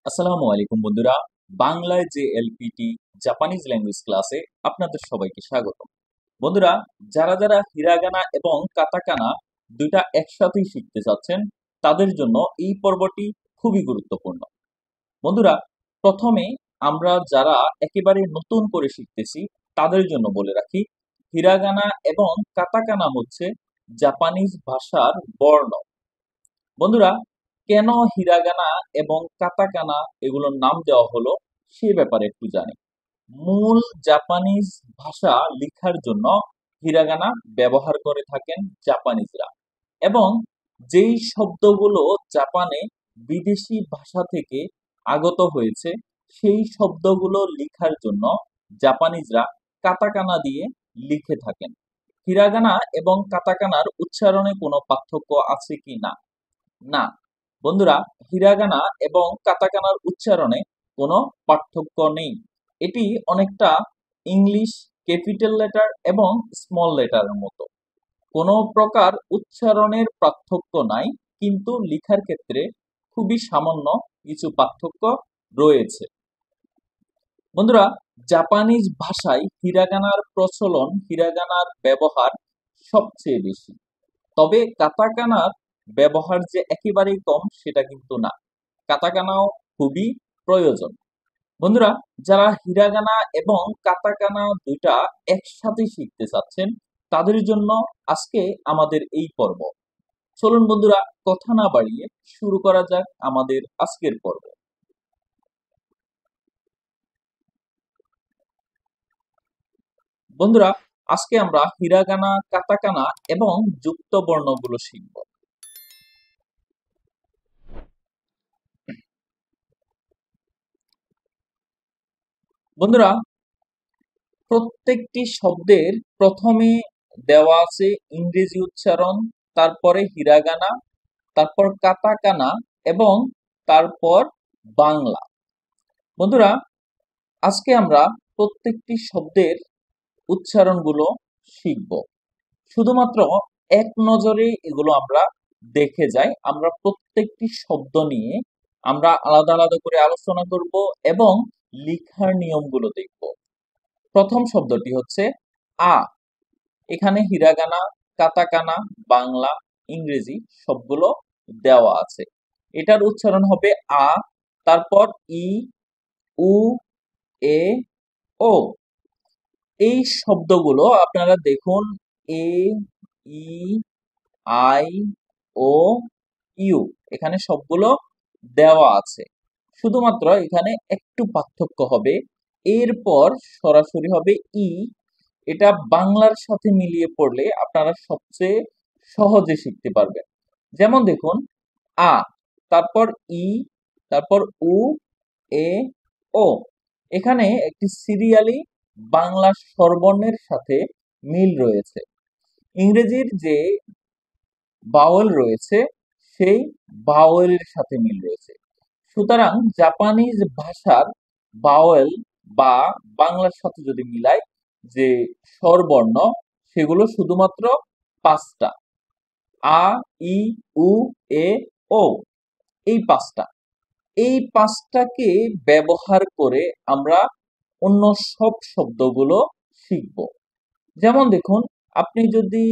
আসসালামু আলাইকুম বন্ধুরা। বাংলায় যে এলপিটি জাপানিজ ল্যাঙ্গুয়েজ ক্লাসে আপনাদের সবাইকে স্বাগত। বন্ধুরা, যারা যারা হিরাগানা এবং কাতাকানা দুইটা একসাথেই শিখতে চাচ্ছেন তাদের জন্য এই পর্বটি খুবই গুরুত্বপূর্ণ। বন্ধুরা, প্রথমে আমরা যারা একেবারে নতুন করে শিখতেছি তাদের জন্য বলে রাখি, হিরাগানা এবং কাতাকানা হচ্ছে জাপানিজ ভাষার বর্ণ। বন্ধুরা, কেন হিরাগানা এবং কাতাকানা এগুলোর নাম দেওয়া হলো সে ব্যাপারে একটু জানি। মূল জাপানিজ ভাষা লেখার জন্য হিরাগানা ব্যবহার করে থাকেন জাপানিজরা, এবং যেই শব্দগুলো জাপানে বিদেশি ভাষা থেকে আগত হয়েছে সেই শব্দগুলো লেখার জন্য জাপানিজরা কাতাকানা দিয়ে লিখে থাকেন। হিরাগানা এবং কাতাকানার উচ্চারণে কোনো পার্থক্য আছে কি না? না বন্ধুরা, হিরাগানা এবং কাতাকানার উচ্চারণে কোনো পার্থক্য নেই। এটি অনেকটা ইংলিশ ক্যাপিটাল লেটার এবং স্মল লেটারের মতো। কোনো প্রকার উচ্চারণের পার্থক্য নাই, কিন্তু লেখার ক্ষেত্রে খুবই সামান্য কিছু পার্থক্য রয়েছে। বন্ধুরা, জাপানিজ ভাষায় হিরাগানার প্রচলন, হিরাগানার ব্যবহার সবচেয়ে বেশি। তবে কাতাকানার ব্যবহার যে একেবারেই কম সেটা কিন্তু না, কাতাকানাও খুবই প্রয়োজন। বন্ধুরা, যারা হিরাগানা এবং কাতাকানা দুইটা একসাথে শিখতে চাচ্ছেন তাদের জন্য আজকে আমাদের এই পর্ব। চলুন বন্ধুরা, কথা না বাড়িয়ে শুরু করা যাক আমাদের আজকের পর্ব। বন্ধুরা, আজকে আমরা হিরাগানা, কাতাকানা এবং যুক্ত বর্ণগুলো শিখব। বন্ধুরা, প্রত্যেকটি শব্দের প্রথমে দেওয়া আছে ইংরেজি উচ্চারণ, তারপরে হিরাগানা, তারপর কাতাকানা এবং তারপর বাংলা। বন্ধুরা, আজকে আমরা প্রত্যেকটি শব্দের উচ্চারণগুলো শিখব। শুধুমাত্র এক নজরে এগুলো আমরা দেখে যাই, আমরা প্রত্যেকটি শব্দ নিয়ে আমরা আলাদা আলাদা করে আলোচনা করব এবং লেখার নিয়মগুলো দেখব। প্রথম শব্দটি হচ্ছে আ। এখানে হিরাগানা, কাতাকানা, বাংলা, ইংরেজি সবগুলো দেওয়া আছে। এটার উচ্চারণ হবে আ, তারপর ই, উ, এ, ও। এই শব্দগুলো আপনারা দেখুন, এ, ই, আই, ও, ইউ, এখানে সবগুলো দেওয়া আছে। শুধুমাত্র এখানে একটু পার্থক্য হবে, এরপর সরাসরি হবে ই। এটা বাংলার সাথে মিলিয়ে পড়লে আপনারা সবচেয়ে সহজে শিখতে পারবেন। যেমন দেখুন, আ, তারপর ই, তারপর উ, এ, ও। এখানে একটি সিরিয়ালি বাংলা স্বরবর্ণের সাথে মিল রয়েছে। ইংরেজির যে বাওয়েল রয়েছে সেই বাওয়েলের সাথে মিল রয়েছে। সুতরাং জাপানিজ ভাষার বাওয়েল বা বাংলার সাথে যদি মিলাই, যে স্বরবর্ণ সেগুলো শুধুমাত্র পাঁচটা: আ, ই, উ, এ, ও। এই পাঁচটা, এই পাঁচটাকে ব্যবহার করে আমরা অন্য সব শব্দগুলো শিখব। যেমন দেখুন, আপনি যদি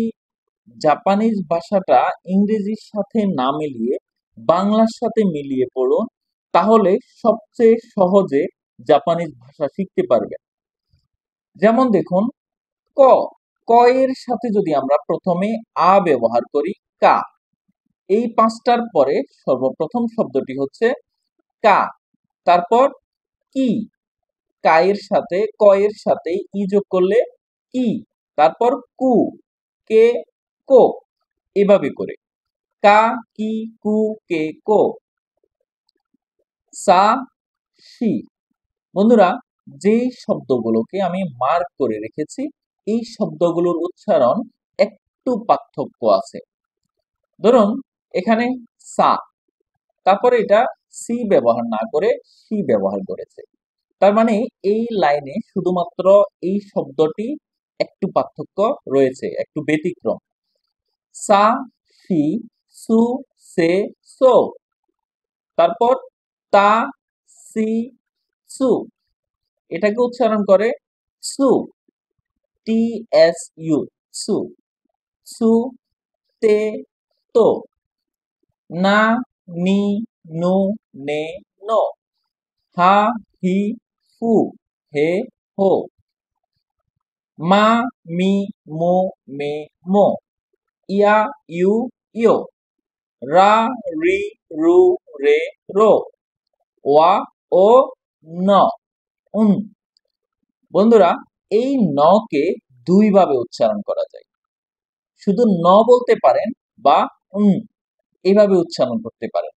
জাপানিজ ভাষাটা ইংরেজির সাথে না মিলিয়ে বাংলার সাথে মিলিয়ে পড়ুন, তাহলে সবচেয়ে সহজে জাপানিজ ভাষা শিখতে পারবেন। যেমন দেখুন, ক, ক এর সাথে যদি আমরা প্রথমে আ ব্যবহার করি, কা। এই পাঁচটার পরে সর্বপ্রথম শব্দটি হচ্ছে কা। তারপর কি, কা এর সাথে ক এর সাথে ই যোগ করলে কি। তারপর কু, কে, কো। এভাবে করে কা, কি, কু, কে, কো। সা, সি। বন্ধুরা, যেই শব্দগুলোকে আমি মার্ক করে রেখেছি এই শব্দগুলোর উচ্চারণ একটু পার্থক্য আছে। ধরুন, এখানে সা, তারপরে এটা সি ব্যবহার না করে সি ব্যবহার করেছে। তার মানে এই লাইনে শুধুমাত্র এই শব্দটি একটু পার্থক্য রয়েছে, একটু ব্যতিক্রম। সা, সি, সু, সে, সো। তারপর তা, সি সু, এটাকে উচ্চারণ করে সু, টি এস ইউ, সু। সু তে তো, না নি নু নে নো, হা হি হু হে হো, মা me Md May Md, yeah you ইয়ো, রা রি রু রে রো, ওয়া ও ন উন। বন্ধুরা, এই ন কে দুই ভাবে উচ্চারণ করা যায়। শুধু ন বলতে পারেন বা এইভাবে উচ্চারণ করতে পারেন।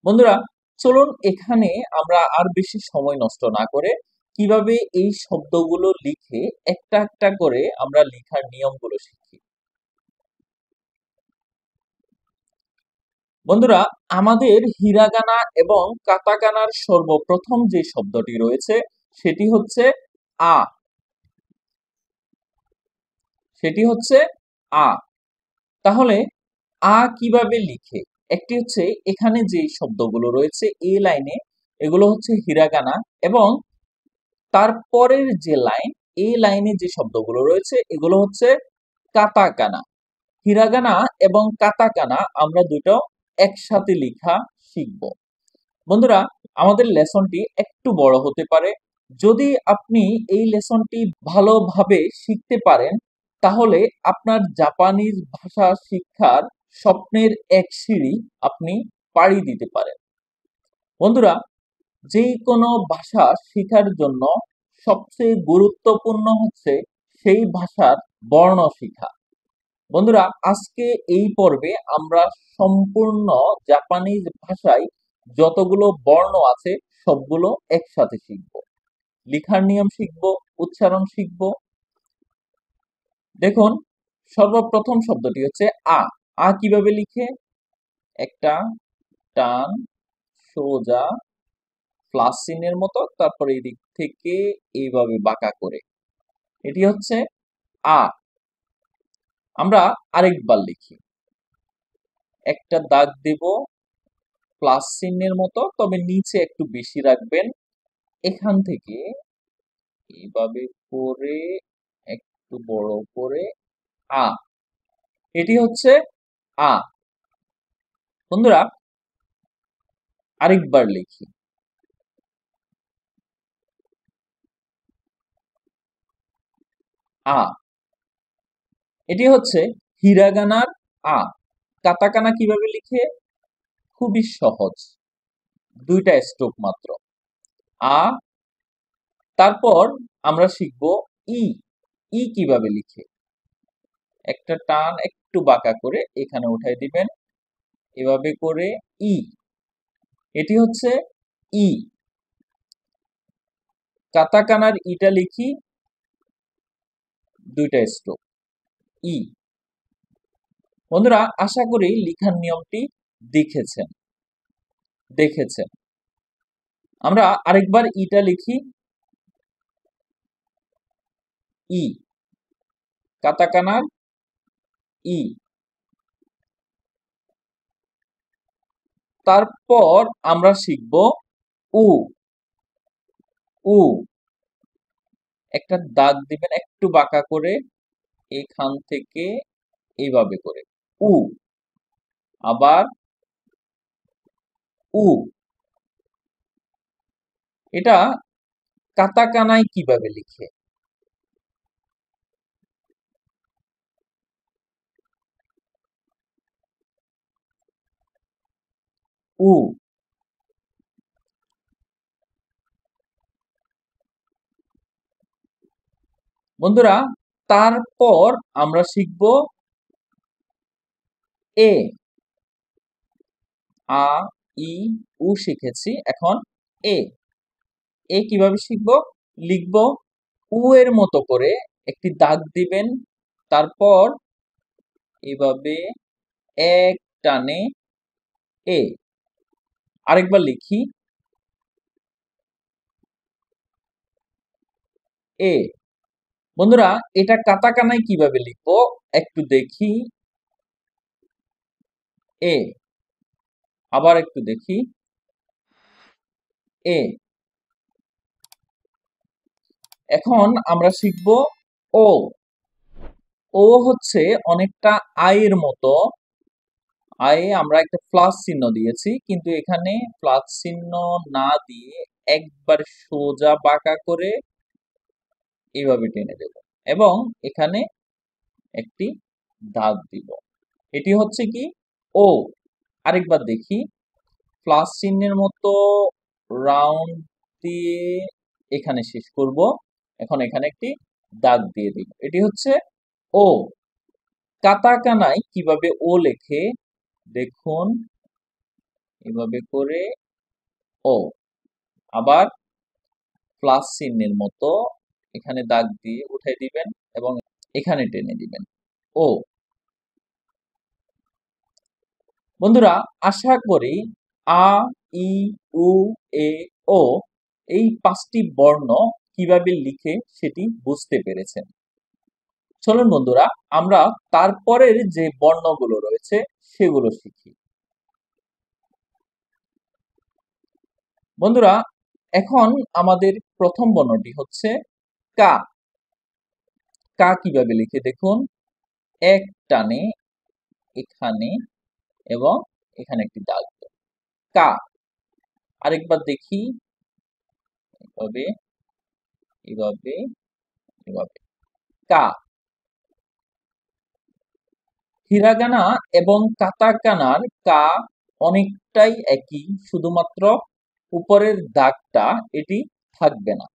বন্ধুরা, চলুন এখানে আমরা আর বেশি সময় নষ্ট না করে কিভাবে এই শব্দগুলো লিখে একটা একটা করে আমরা লেখার নিয়মগুলো শিখি। বন্ধুরা, আমাদের হিরাগানা এবং কাতাকানার সর্বপ্রথম যে শব্দটি রয়েছে সেটি হচ্ছে আ, সেটি হচ্ছে আ। তাহলে আ কিভাবে লিখে? একটি হচ্ছে এখানে যে শব্দগুলো রয়েছে এই লাইনে, এগুলো হচ্ছে হিরাগানা, এবং তারপরের যে লাইন, এই লাইনে যে শব্দগুলো রয়েছে এগুলো হচ্ছে কাতাকানা। হিরাগানা এবং কাতাকানা আমরা দুটো একসাথে লেখা শিখব। বন্ধুরা, আমাদের লেসনটি একটু বড় হতে পারে। যদি আপনি এই লেসনটি ভালোভাবে শিখতে পারেন তাহলে আপনার জাপানিজ ভাষা শিক্ষার স্বপ্নের এক সিঁড়ি আপনি পাড়ি দিতে পারেন। বন্ধুরা, যে কোনো ভাষা শেখার জন্য সবচেয়ে গুরুত্বপূর্ণ হচ্ছে সেই ভাষার বর্ণ শেখা। বন্ধুরা, আজকে এই পর্বে আমরা সম্পূর্ণ জাপানিজ ভাষায় যতগুলো বর্ণ আছে সবগুলো একসাথে শিখব, লেখার নিয়ম শিখব, উচ্চারণ শিখব। দেখুন, সর্বপ্রথম শব্দটি হচ্ছে আ। আ কিভাবে লিখে? একটা টান, সোজা, প্লাস চিহ্নের মতো, তারপরে এই দিক থেকে এইভাবে বাঁকা করে, এটি হচ্ছে আ। আমরা আরেকবার লিখি, একটা দাগ দেব প্লাস চিহ্নের মতো, তবে নিচে একটু বেশি রাখবেন, এখান থেকে এইভাবে করে একটু বড় করে আ, এটি হচ্ছে আ। বন্ধুরা, আরেকবার লিখি, আ, এটি হচ্ছে হিরাগানার আ। কাতাকানা কিভাবে লিখে? খুবই সহজ, দুইটা স্ট্রোক মাত্র, আ। তারপর আমরা শিখব ই। ই কিভাবে লিখে? একটা টান একটু বাঁকা করে এখানে উঠাই দিবেন, এভাবে করে ই, এটি হচ্ছে ই। কাতাকানার ইটা লিখি, দুইটা স্ট্রোক, ই। বন্ধুরা, আশা করি লেখার নিয়মটি দেখেছেন দেখেছেন আমরা আরেকবার ইটা লিখি, ই, কাতাকানার ই। তারপর আমরা শিখব উ। উ, একটা দাগ দিবেন একটু বাঁকা করে এখান থেকে এইভাবে করে উ। আবার উ। এটা কাতাকানায় কিভাবে লিখে? উ। বন্ধুরা, তারপর আমরা শিখব এ। আ, ই, উ শিখেছি, এখন এ। এ কিভাবে শিখব? লিখব উ এর মতো করে একটি দাগ দিবেন, তারপর এভাবে এক টানে এ। আরেকবার লিখি, এ। বন্ধুরা, এটা কাতাকানায় কিভাবে লিখবো একটু দেখি, এ। আবার একটু দেখি, এ। এখন আমরা শিখব ও। ও হচ্ছে অনেকটা আয়ের মতো। আয়ে আমরা একটা প্লাস চিহ্ন দিয়েছি, কিন্তু এখানে প্লাস চিহ্ন না দিয়ে একবার সোজা বাঁকা করে এইভাবে টেনে দেব এবং এখানে একটি দাগ দিব। এটি হচ্ছে কি ও। আরেকবার দেখি, প্লাস চিহ্নের মতো রাউন্ড দিয়ে এখানে শেষ করব। এখন এখানে একটি দাগ দিয়ে দিব, এটি হচ্ছে ও। কাতাকানায় কিভাবে ও লেখে দেখুন, এভাবে করে ও, আবার প্লাস চিহ্নের মতো এখানে দাগ দিয়ে উঠাই দিবেন এবং এখানে টেনে দিবেন ও। বন্ধুরা, আশা করি আ, ই, উ, এ, ও এই 5টি বর্ণ কিভাবে লিখে সেটি বুঝতে পেরেছেন। চলুন বন্ধুরা, আমরা তারপরের যে বর্ণগুলো রয়েছে সেগুলো শিখি। বন্ধুরা, এখন আমাদের প্রথম বর্ণটি হচ্ছে কা। কা কিভাবে লিখে দেখুন, এক টানে এখানে এবং এখানে একটি দাগ দেব, কা। আরেকবার দেখি, এভাবে এভাবে এভাবে, কা। হিরাগানা এবং কাতাকানার কা অনেকটাই একই, শুধুমাত্র উপরের দাগটা এটি থাকবে না।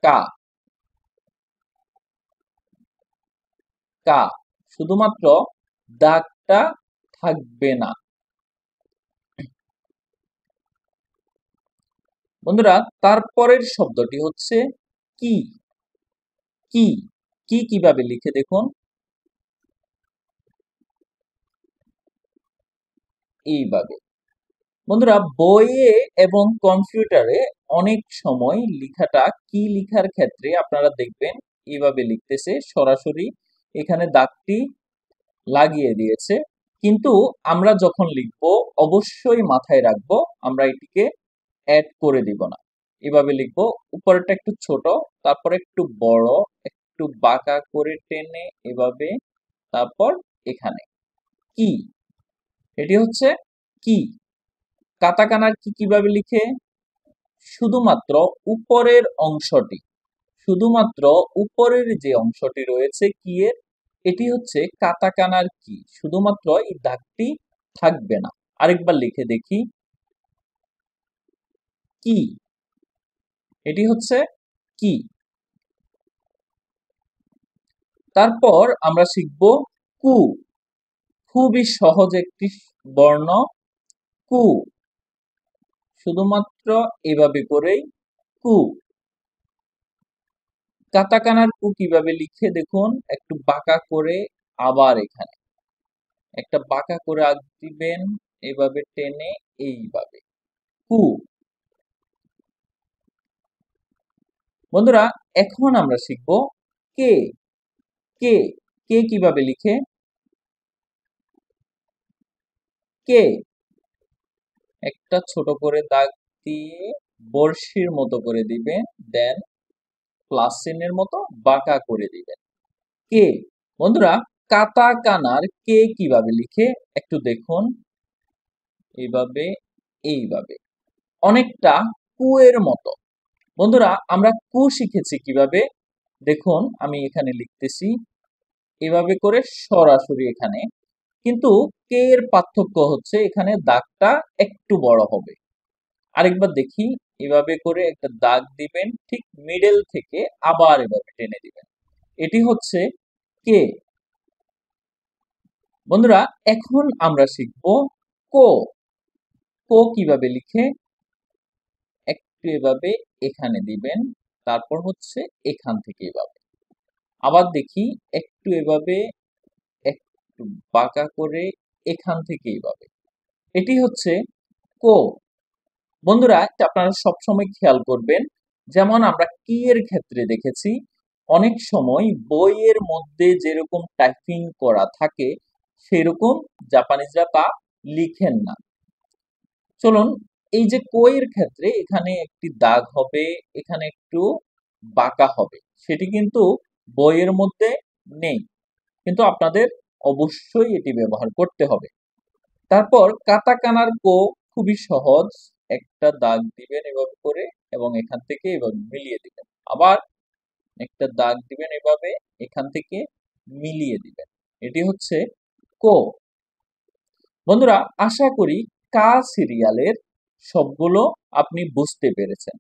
কা, কা, শুধুমাত্র দাগটা থাকবে না। বন্ধুরা, তারপরের শব্দটি হচ্ছে কি। কি, কি কিভাবে লিখে দেখুন, এইভাবে। বন্ধুরা, বইয়ে এবং কম্পিউটারে অনেক সময় লেখাটা কি লেখার ক্ষেত্রে আপনারা দেখবেন এইভাবে লিখতেছে, সরাসরি এখানে দাগটি লাগিয়ে দিয়েছে। কিন্তু আমরা যখন লিখব অবশ্যই মাথায় রাখবো আমরা এটিকে অ্যাড করে দিব না। এভাবে লিখব, উপরেরটা একটু ছোট, তারপর একটু বড়, একটু বাঁকা করে টেনে এভাবে, তারপর এখানে কি। এটি হচ্ছে কি। কাতাকানার কি কিভাবে লিখে, শুধুমাত্র উপরের অংশটি, শুধুমাত্র উপরের যে অংশটি রয়েছে কি এর, এটি হচ্ছে কাতাকানার কি, শুধুমাত্র এই দাগটি থাকবে না। আরেকবার লিখে দেখি, কি। এটি হচ্ছে কি। তারপর আমরা শিখব কু। খুবই সহজ একটি বর্ণ, কু। শুধুমাত্র এভাবে করেই কু। কাতাকানার কু কিভাবে লিখে দেখুন, একটু বাঁকা করে, আবার এখানে একটা বাঁকা করে আঁক দিবেন, এভাবে টেনে এইভাবে কু। বন্ধুরা, এখন আমরা শিখব কে। কে, কে কিভাবে লিখে, কে। একটা ছোট করে দাগ দিয়ে বড়শির মতো করে দিবেন, দেন প্লাস চিহ্নের মতো বাঁকা করে দিবেন, কে। বন্ধুরা, কাতাকানার কে কিভাবে লিখে একটু দেখুন, এইভাবে এইভাবে, অনেকটা কু এর মতো। বন্ধুরা, আমরা কু শিখেছি কিভাবে দেখুন, আমি এখানে লিখতেছি এভাবে করে সরাসরি এখানে, কিন্তু কে এর পার্থক্য হচ্ছে এখানে দাগটা একটু বড় হবে। আরেকবার দেখি, এভাবে করে একটা দাগ দিবেন, ঠিক মিডল থেকে আবার এভাবে টেনে দিবেন, এটি হচ্ছে কে। বন্ধুরা, এখন আমরা শিখব কো। কো কিভাবে লিখে, একটু এভাবে এখানে দিবেন, তারপর হচ্ছে এখান থেকে এভাবে, আবার দেখি একটু এভাবে, একটু বাঁকা করে এখান থেকে এইভাবে, এটি হচ্ছে কো। বন্ধুরা, আপনারা সবসময় খেয়াল করবেন, যেমন আমরা কি এর ক্ষেত্রে দেখেছি, অনেক সময় বইয়ের মধ্যে যেরকম টাইপিং করা থাকে সেরকম জাপানিজরা তা লিখেন না। চলুন, এই যে কইয়ের ক্ষেত্রে এখানে একটি দাগ হবে, এখানে একটু বাঁকা হবে, সেটি কিন্তু বইয়ের মধ্যে নেই, কিন্তু আপনাদের অবশ্যই এটি ব্যবহার করতে হবে। তারপর কাতাকানার কো খুবই সহজ, একটা দাগ দিবেন এভাবে করে এবং এখান থেকে এভাবে মিলিয়ে দিবেন, আবার একটা দাগ দিবেন এভাবে, এখান থেকে মিলিয়ে দিবেন, এটি হচ্ছে কো। বন্ধুরা, আশা করি কা সিরিয়ালের সবগুলো আপনি বুঝতে পেরেছেন।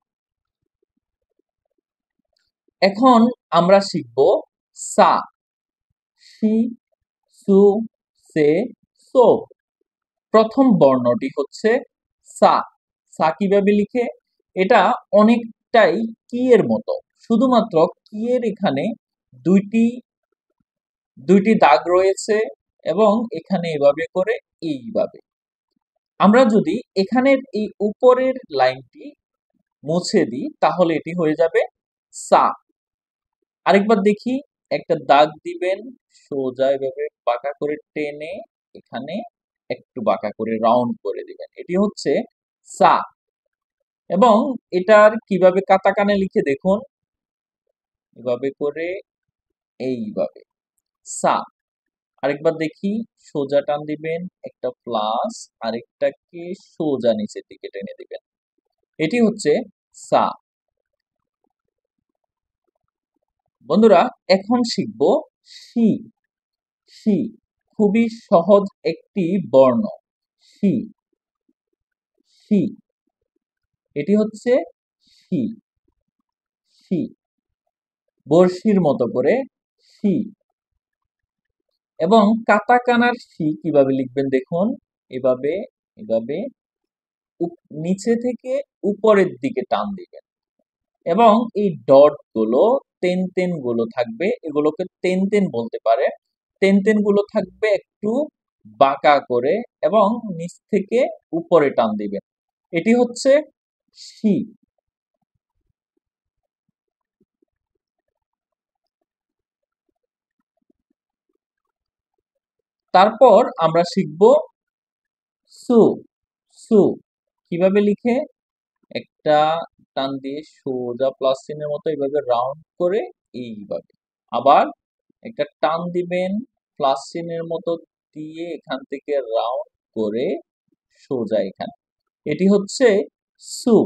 এখন আমরা শিখব সা, শি, সু, সে, সো। প্রথম বর্ণটি হচ্ছে সা। সা কিভাবে লিখে? এটা অনেকটাই কি এর মতো, শুধুমাত্র কি এর এখানে দুইটি দুইটি দাগ রয়েছে এবং এখানে এভাবে করে এইভাবে। আমরা যদি এখানের এই উপরের লাইনটি মুছে দিই তাহলে এটি হয়ে যাবে সা। আরেকবার দেখি, একটা দাগ দিবেন সোজা এভাবে বাঁকা করে টেনে এখানে একটু বাঁকা করে রাউন্ড করে দিবেন, এটি হচ্ছে সা। এবং এটার কিভাবে কাতাকানে লিখে দেখুন, এভাবে করে এইভাবে সা। আরেকবার দেখি, সোজা টান দিবেন, একটা প্লাস আরেকটাকে সোজা নিচের দিকে টেনে দিবেন, এটি হচ্ছে সা। বন্ধুরা, এখন শিখব শি। শি খুবই সহজ একটি বর্ণ, শি। শি এটি হচ্ছে শি। শি বড়শির মতো করে শি। এবং কাতাকানার শি কিভাবে লিখবেন দেখুন, এভাবে এভাবে নিচে থেকে উপরের দিকে টান দিবেন এবং এই ডট গুলো তেন তেন গুলো থাকবে, এগুলোকে তেন তেন বলতে পারে। তেন তেন গুলো থাকবে একটু বাঁকা করে এবং নিচ থেকে উপরে টান দিবেন, এটি হচ্ছে শি। তারপর আমরা শিখব সু। সু কিভাবে লিখে? একটা টান দিয়ে সোজা প্লাস চিহ্নের মতো এইভাবে রাউন্ড করে এইভাবে, আবার একটা টান দিবেন প্লাস চিহ্নের মতো দিয়ে এখান থেকে রাউন্ড করে সোজা এখানে, এটি হচ্ছে সু।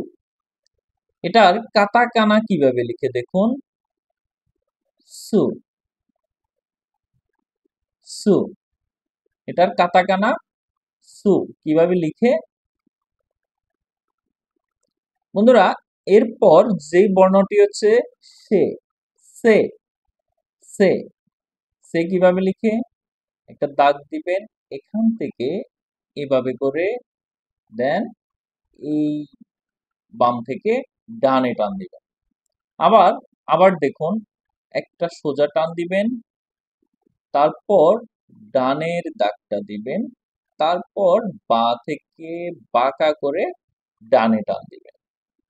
এটার কাতাকানা কিভাবে লিখে দেখুন, সু। সু এটার কাতাকানা সু কিভাবে লিখে? বন্ধুরা, এরপর যে বর্ণটি হচ্ছে সে। সে সে সে কিভাবে লিখে? একটা দাগ দিবেন এখান থেকে এভাবে করে, দেন এই বাম থেকে ডানে টান দিবেন, আবার আবার দেখুন, একটা সোজা টান দিবেন, তারপর ডানের দাগটা দিবেন, তারপর বা থেকে বাঁকা করে ডানে টান দিবেন,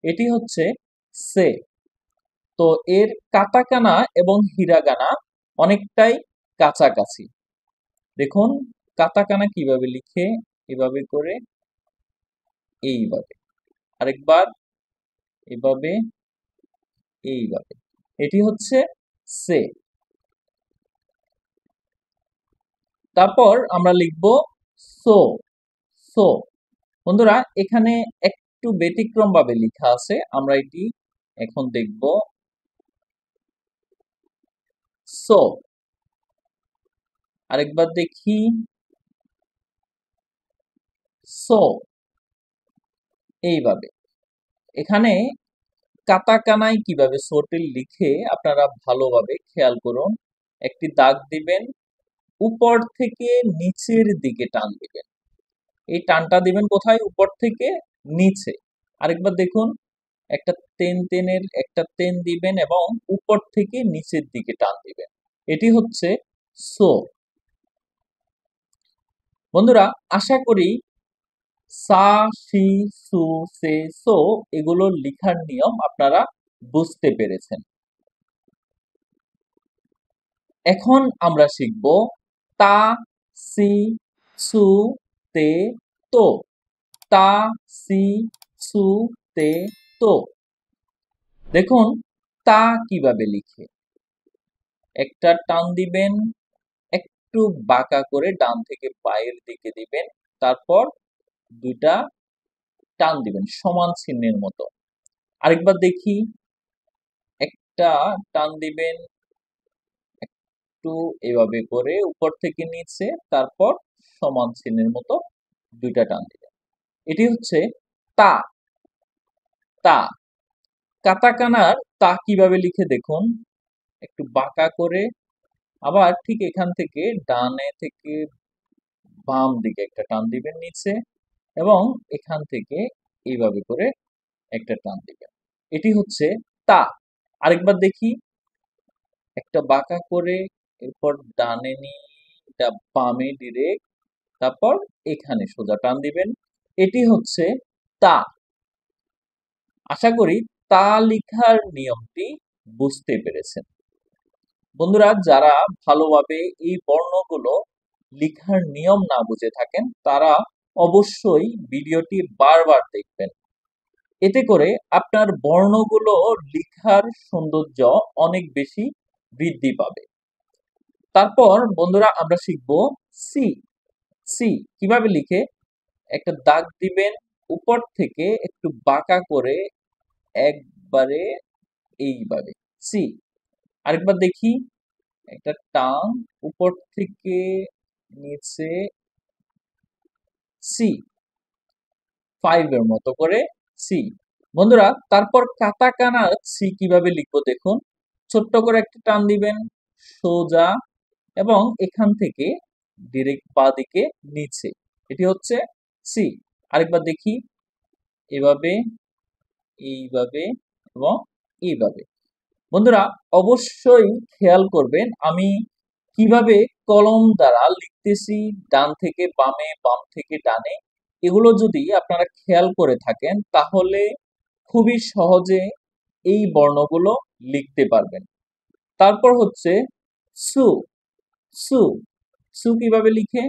এটি হচ্ছে সে। তো এর কাতাকানা এবং হিরাগানা অনেকটাই কাছাকাছি। দেখুন কাতাকানা কিভাবে লিখে, এভাবে করে এইভাবে, আরেকবার এভাবে এইভাবে, এটি হচ্ছে সে। তারপর আমরা লিখব সো। সো বন্ধুরা, এখানে একটু ব্যতিক্রম ভাবে লেখা আছে, আমরা এটি এখন দেখব। সো আরেকবার দেখি, সো এইভাবে। এখানে কাতাকানায় কিভাবে সোটি লিখে আপনারা ভালোভাবে খেয়াল করুন, একটি দাগ দিবেন, উপর থেকে নিচের দিকে টান দিবেন, এই টানটা দিবেন কোথায়? উপর থেকে নিচে। আরেকবার দেখুন, একটা একটা তেন দিবেন এবং উপর থেকে নিচের দিকে টান দিবেন, এটি হচ্ছে সো। বন্ধুরা, আশা করি সা, শি, সু, সে, সো এগুলোর লেখার নিয়ম আপনারা বুঝতে পেরেছেন। এখন আমরা শিখব তা, সি, সু, তে তো, তা সি সু তে তো। দেখুন তা কিভাবে লিখে, একটা টান দিবেন, একটু বাঁকা করে ডান থেকে বাঁয়ের দিকে দিবেন, তারপর দুইটা টান দিবেন সমান চিহ্নের মতো। আরেকবার দেখি, একটা টান দিবেন একটু এভাবে করে উপর থেকে নিচে, তারপর সমান চিহ্নের মতো দুইটা টান দিবেন। এটি হচ্ছে তা। তা কাতাকানার তা কিভাবে লিখে দেখুন, একটু বাঁকা করে, আবার ঠিক এখান থেকে ডানে থেকে বাম দিকে একটা টান দিবেন নিচে, এবং এখান থেকে এইভাবে করে একটা টান দিবেন। এটি হচ্ছে তা। আরেকবার দেখি, একটা বাঁকা করে, এরপর ডানে নিয়ে এটা বামে ডিরেক্ট, তারপর এখানে সোজা টান দিবেন। এটি হচ্ছে তা। আশা করি তা লিখার নিয়মটি বুঝতে পেরেছেন। বন্ধুরা, যারা ভালোভাবে এই বর্ণগুলো লিখার নিয়ম না বুঝে থাকেন, তারা অবশ্যই ভিডিওটি বারবার দেখবেন। এতে করে আপনার বর্ণগুলো লিখার সৌন্দর্য অনেক বেশি বৃদ্ধি পাবে। তারপর বন্ধুরা আমরা শিখব সি। সি কিভাবে লিখে, একটা দাগ দিবেন, উপর থেকে একটু বাঁকা করে একবারে এইভাবে সি। আরেকবার দেখি, একটা টান, উপর থেকে নিচে সি, 5 এর মতো করে সি। বন্ধুরা, তারপর কাতাকানা সি কিভাবে লিখবো দেখুন, ছোট্ট করে একটা টান দিবেন সোজা, এবং এখান থেকে ডিরেক্ট বা দিকে নিচে, এটি হচ্ছে সি। আরেকবার দেখি, এভাবে, এইভাবে এবং এইভাবে। বন্ধুরা, অবশ্যই খেয়াল করবেন আমি কিভাবে কলম দ্বারা লিখতেছি, ডান থেকে বামে, বাম থেকে ডানে। এগুলো যদি আপনারা খেয়াল করে থাকেন, তাহলে খুবই সহজে এই বর্ণগুলো লিখতে পারবেন। তারপর হচ্ছে সু। সু সু কিভাবে লিখে,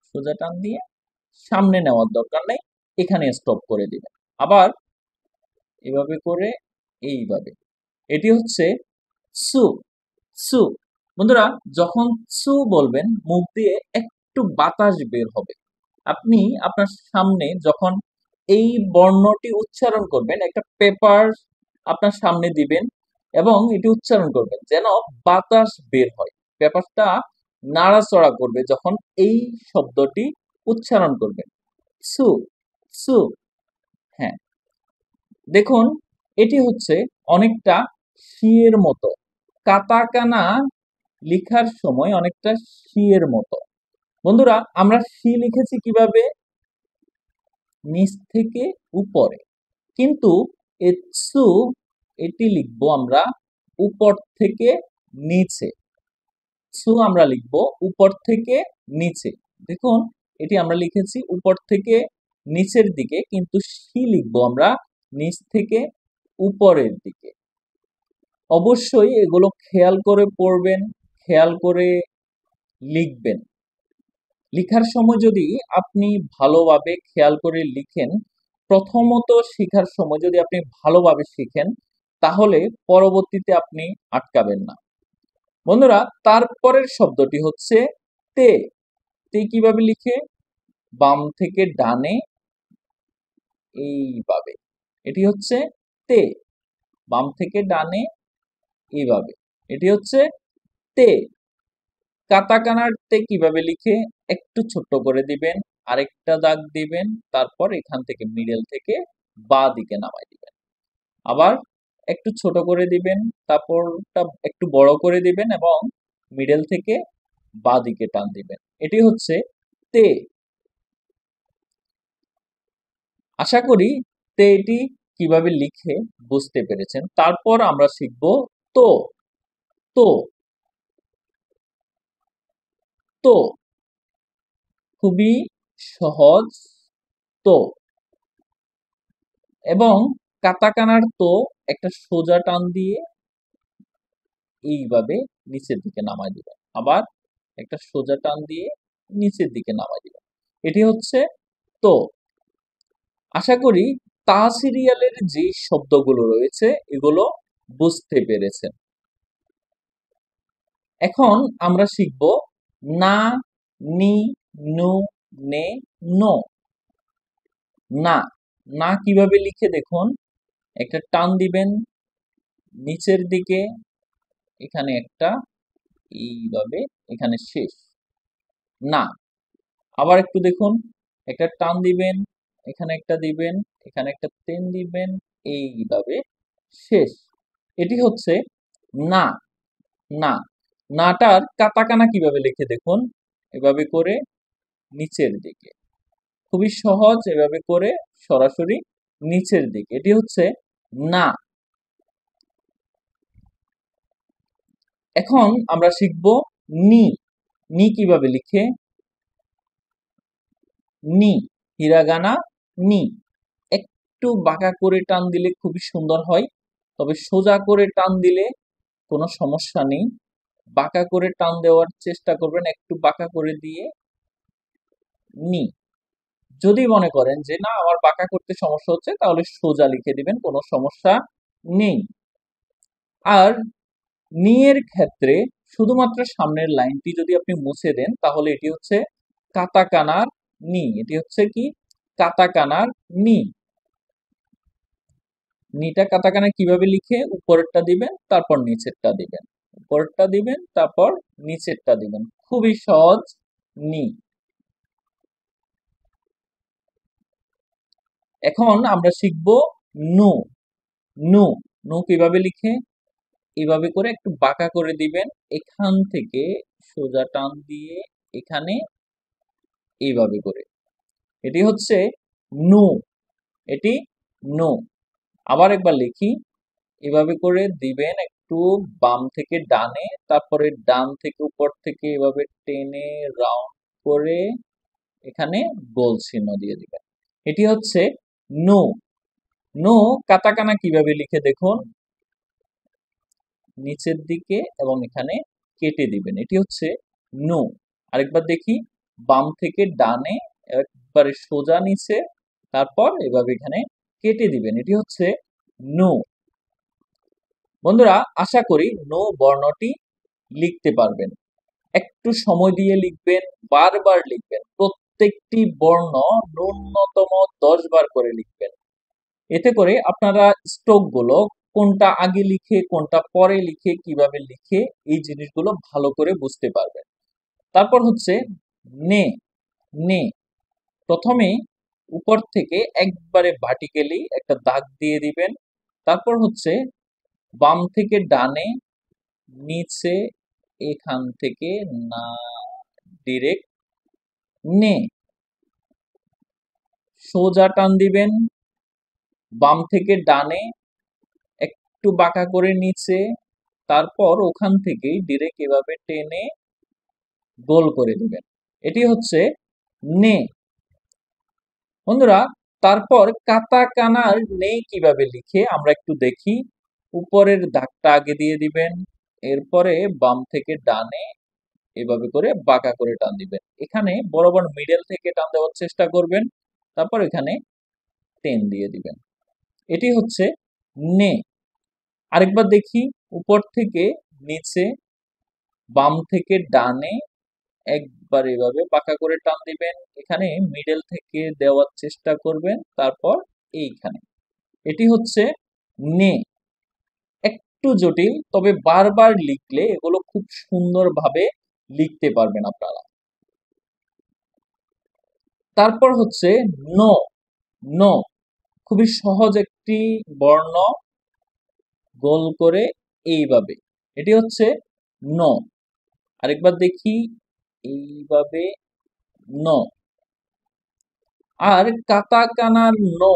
সোজা টান দিয়ে সামনে নেওয়ার দরকার নেই, এখানে স্টপ করে দিবেন, আবার এভাবে করে এইভাবে। এটি হচ্ছে সু। সু। বন্ধুরা, যখন সু বলবেন মুখ দিয়ে একটু বাতাস বের হবে। আপনি আপনার সামনে যখন এই বর্ণটি উচ্চারণ করবেন, একটা পেপার আপনার সামনে দিবেন এবং এটি উচ্চারণ করবেন যেন বাতাস বের হয়। পেপারটা নাড়াচড়া করবে যখন এই শব্দটি উচ্চারণ করবেন, সু। সু। হ্যাঁ, দেখুন এটি হচ্ছে অনেকটা সি এর মতো। কাতাকানা লিখার সময় অনেকটা সি এর মতো। বন্ধুরা, আমরা সি লিখেছি কিভাবে, নিচ থেকে উপরে, কিন্তু এৎসু এটি লিখবো আমরা উপর থেকে নিচে। সু আমরা লিখবো উপর থেকে নিচে। দেখুন এটি আমরা লিখেছি উপর থেকে নিচের দিকে, কিন্তু সি লিখবো আমরা নিচ থেকে উপরের দিকে। অবশ্যই এগুলো খেয়াল করে পড়বেন, খেয়াল করে লিখবেন। লিখার সময় যদি আপনি ভালোভাবে খেয়াল করে লিখেন, প্রথমত শেখার সময় যদি আপনি ভালোভাবে শিখেন, তাহলে পরবর্তীতে আপনি আটকাবেন না। বন্ধুরা, তারপরের শব্দটি হচ্ছে তে। তে কিভাবে লিখে, বাম থেকে ডানে এইভাবে, এটি হচ্ছে তে। বাম থেকে ডানে এইভাবে, এটি হচ্ছে তে। কাতাকানার তে কিভাবে লিখে, একটু ছোট্ট করে দিবেন, আরেকটা দাগ দিবেন, তারপর এখান থেকে মিডল থেকে বা দিকে নামাই দিবেন, আবার একটু ছোট করে দিবেন, তারপরটা একটু বড় করে দিবেন এবং মিডল থেকে বা দিকে টান দিবেন। এটি হচ্ছে তে। আশা করি তে এটি কিভাবে লিখে বুঝতে পেরেছেন। তারপর আমরা শিখব তো। তো। তো খুবই সহজ তো, এবং কাতাকানার তো একটা সোজা টান দিয়ে এইভাবে নিচের দিকে নামাই দিবেন, আবার একটা সোজা টান দিয়ে নিচের দিকে নামাই দিবেন। এটি হচ্ছে তো। আশা করি তা সিরিয়ালের যে শব্দগুলো রয়েছে এগুলো বুঝতে পেরেছেন। এখন আমরা শিখব না, নি, নু, নে, নো। না, না কিভাবে লিখে দেখুন। একটা টান দিবেন নিচের দিকে, এখানে একটা, এইভাবে, এখানে শেষ। না। আবার একটু দেখুন, একটা টান দিবেন, এখানে একটা দিবেন, এখানে একটা টেন দিবেন, এইভাবে শেষ। এটি হচ্ছে না। না, নাটার কাটাকানা কিভাবে লিখে দেখুন। এভাবে করে নিচের দিকে, খুবই সহজ। এভাবে করে সরাসরি নিচের দিকে, এটি হচ্ছে না। এখন আমরা শিখব নি। নি কিভাবে লিখে। নি, হিরাগানা নি। একটু বাঁকা করে টান দিলে খুবই সুন্দর হয়, তবে সোজা করে টান দিলে কোনো সমস্যা নেই। বাঁকা করে টান দেওয়ার চেষ্টা করবেন, একটু বাঁকা করে দিয়ে নি। যদি মনে করেন যে না আমার বাঁকা করতে সমস্যা হচ্ছে, তাহলে সোজা লিখে দিবেন, কোনো সমস্যা নেই। আর নি এর ক্ষেত্রে শুধুমাত্র সামনের লাইনটি যদি আপনি মুছে দেন, তাহলে এটি হচ্ছে কাতাকানার নি। এটি হচ্ছে কি কাতাকানার নি। নিটা কাতাকানা কিভাবে লিখে, উপরেরটা দিবেন তারপর নিচেরটা দিবেন, উপরেরটা দিবেন তারপর নিচেরটা দিবেন, খুবই সহজ। নি। এখন আমরা শিখব নু। নু। নু কিভাবে লিখে। এভাবে করে একটু বাঁকা করে দিবেন, এখান থেকে সোজা টান দিয়ে এখানে, এইভাবে করে, এটি হচ্ছে নু। এটি নু। আবার একবার লিখি, এভাবে করে দিবেন একটু বাম থেকে ডানে, তারপরে ডান থেকে উপর থেকে এভাবে টেনে রাউন্ড করে এখানে গোল চিহ্ন দিয়ে দিবেন। এটি হচ্ছে নু। নু কাটাকানা কিভাবে লিখে দেখুন। নিচের দিকে এবং এখানে কেটে দিবেন, এটি হচ্ছে নু। আরেকবার দেখি, বাম থেকে ডানে, একবারে সোজা নিচে, তারপর এভাবে এখানে কেটে দিবেন, এটি হচ্ছে নু। বন্ধুরা, আশা করি নু বর্ণটি লিখতে পারবেন। একটু সময় দিয়ে লিখবেন, বারবার লিখবেন, প্রত্যেকটি বর্ণ ন্যূনতম 10 বার করে লিখবেন। এতে করে আপনারা স্ট্রোক গুলো কোনটা আগে লিখে কোনটা পরে লিখে কিভাবে লিখে এই জিনিসগুলো ভালো করে বুঝতে পারবেন। তারপর হচ্ছে নে। নে, প্রথমে উপর থেকে একবারে ভার্টিক্যালি একটা দাগ দিয়ে দিবেন, তারপর হচ্ছে বাম থেকে ডানে, নিচে, এখান থেকে না, ডিরেক্ট নে। সোজা টান দিবেন, বাম থেকে ডানে, একটু বাঁকা করে নিচে, তারপর ওখান থেকে ডিরেক্ট এভাবে টেনে গোল করে দিবেন, এটি হচ্ছে নে। বন্ধুরা, তারপর কাতাকানার নে কিভাবে লিখে আমরা একটু দেখি। উপরের দাগটা আগে দিয়ে দিবেন, এরপরে বাম থেকে ডানে এভাবে করে বাঁকা করে টান দিবেন, এখানে বরাবর মিডল থেকে টান দেওয়ার চেষ্টা করবেন, তারপর এখানে টেন দিয়ে দিবেন, এটি হচ্ছে নে। আরেকবার দেখি, উপর থেকে নিচে, বাম থেকে ডানে, একবার এভাবে বাঁকা করে টান দিবেন, এখানে মিডল থেকে দেওয়ার চেষ্টা করবেন, তারপর এইখানে, এটি হচ্ছে নে। একটু জটিল, তবে বারবার লিখলে এগুলো খুব সুন্দরভাবে লিখতে পারবেন আপনারা। তারপর হচ্ছে নো। নো, খুবই সহজ একটি বর্ণ, গোল করে এইভাবে, এটি হচ্ছে নো। আরেকবার দেখি, এইভাবে নো। আর কাতাকানার নো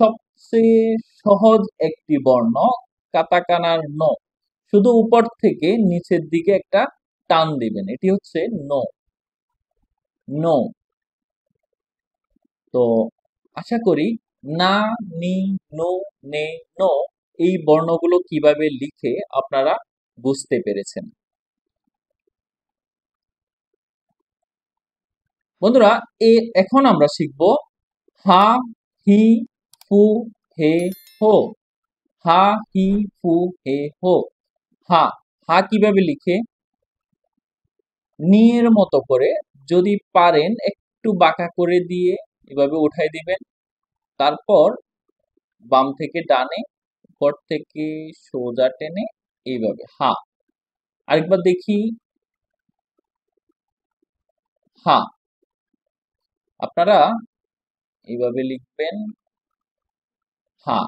সবচেয়ে সহজ একটি বর্ণ। কাতাকানার নো, শুধু উপর থেকে নিচের দিকে একটা টান দিবেন, এটি হচ্ছে নো। নো। তো আশা করি না, নি, নু, নে, নো এই বর্ণগুলো কিভাবে লিখে আপনারা বুঝতে পেরেছেন। বন্ধুরা, এখন আমরা শিখব হা, হি, ফু, হে, হো। হা, হি, ফু, হে, হো। হা, হা কিভাবে লিখে? নিয়ের মতো করে, যদি পারেন একটু বাঁকা করে দিয়ে এভাবে উঠাই দিবেন। তারপর বাম থেকে ডানে, উপর থেকে সোজা টেনে এইভাবে হা। আরেকবার দেখি, হা। আপনারা এইভাবে লিখবেন হা।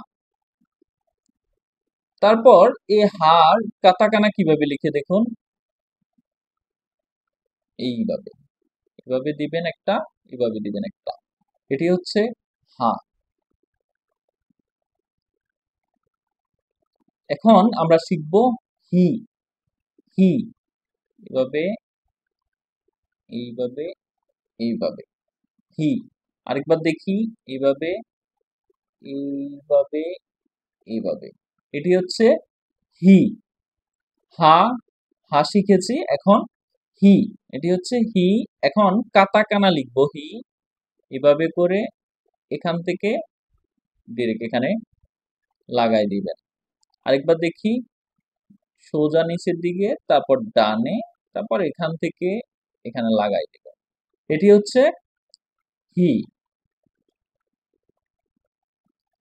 তারপর এই হার কাটাকানা কিভাবে লিখে দেখুন, এইভাবে এভাবে দিবেন একটা, এভাবে দিবেন একটা, এটি হচ্ছে হা। এখন আমরা শিখব হি। হি এভাবে, এইভাবে, এইভাবে হি। আরেকবার দেখি, এইভাবে, এইভাবে, এইভাবে, এটি হচ্ছে হি। হা, হা শিখেছি, এখন হি, এটি হচ্ছে হি। এখন কাটাকানা লিখবো হি, এভাবে করে এখান থেকে ডিরেক্ট এখানে লাগাই দিবেন। আরেকবার দেখি, সোজা নিচের দিকে, তারপর ডানে, তারপর এখান থেকে এখানে লাগাই দিবেন। এটি হচ্ছে হি।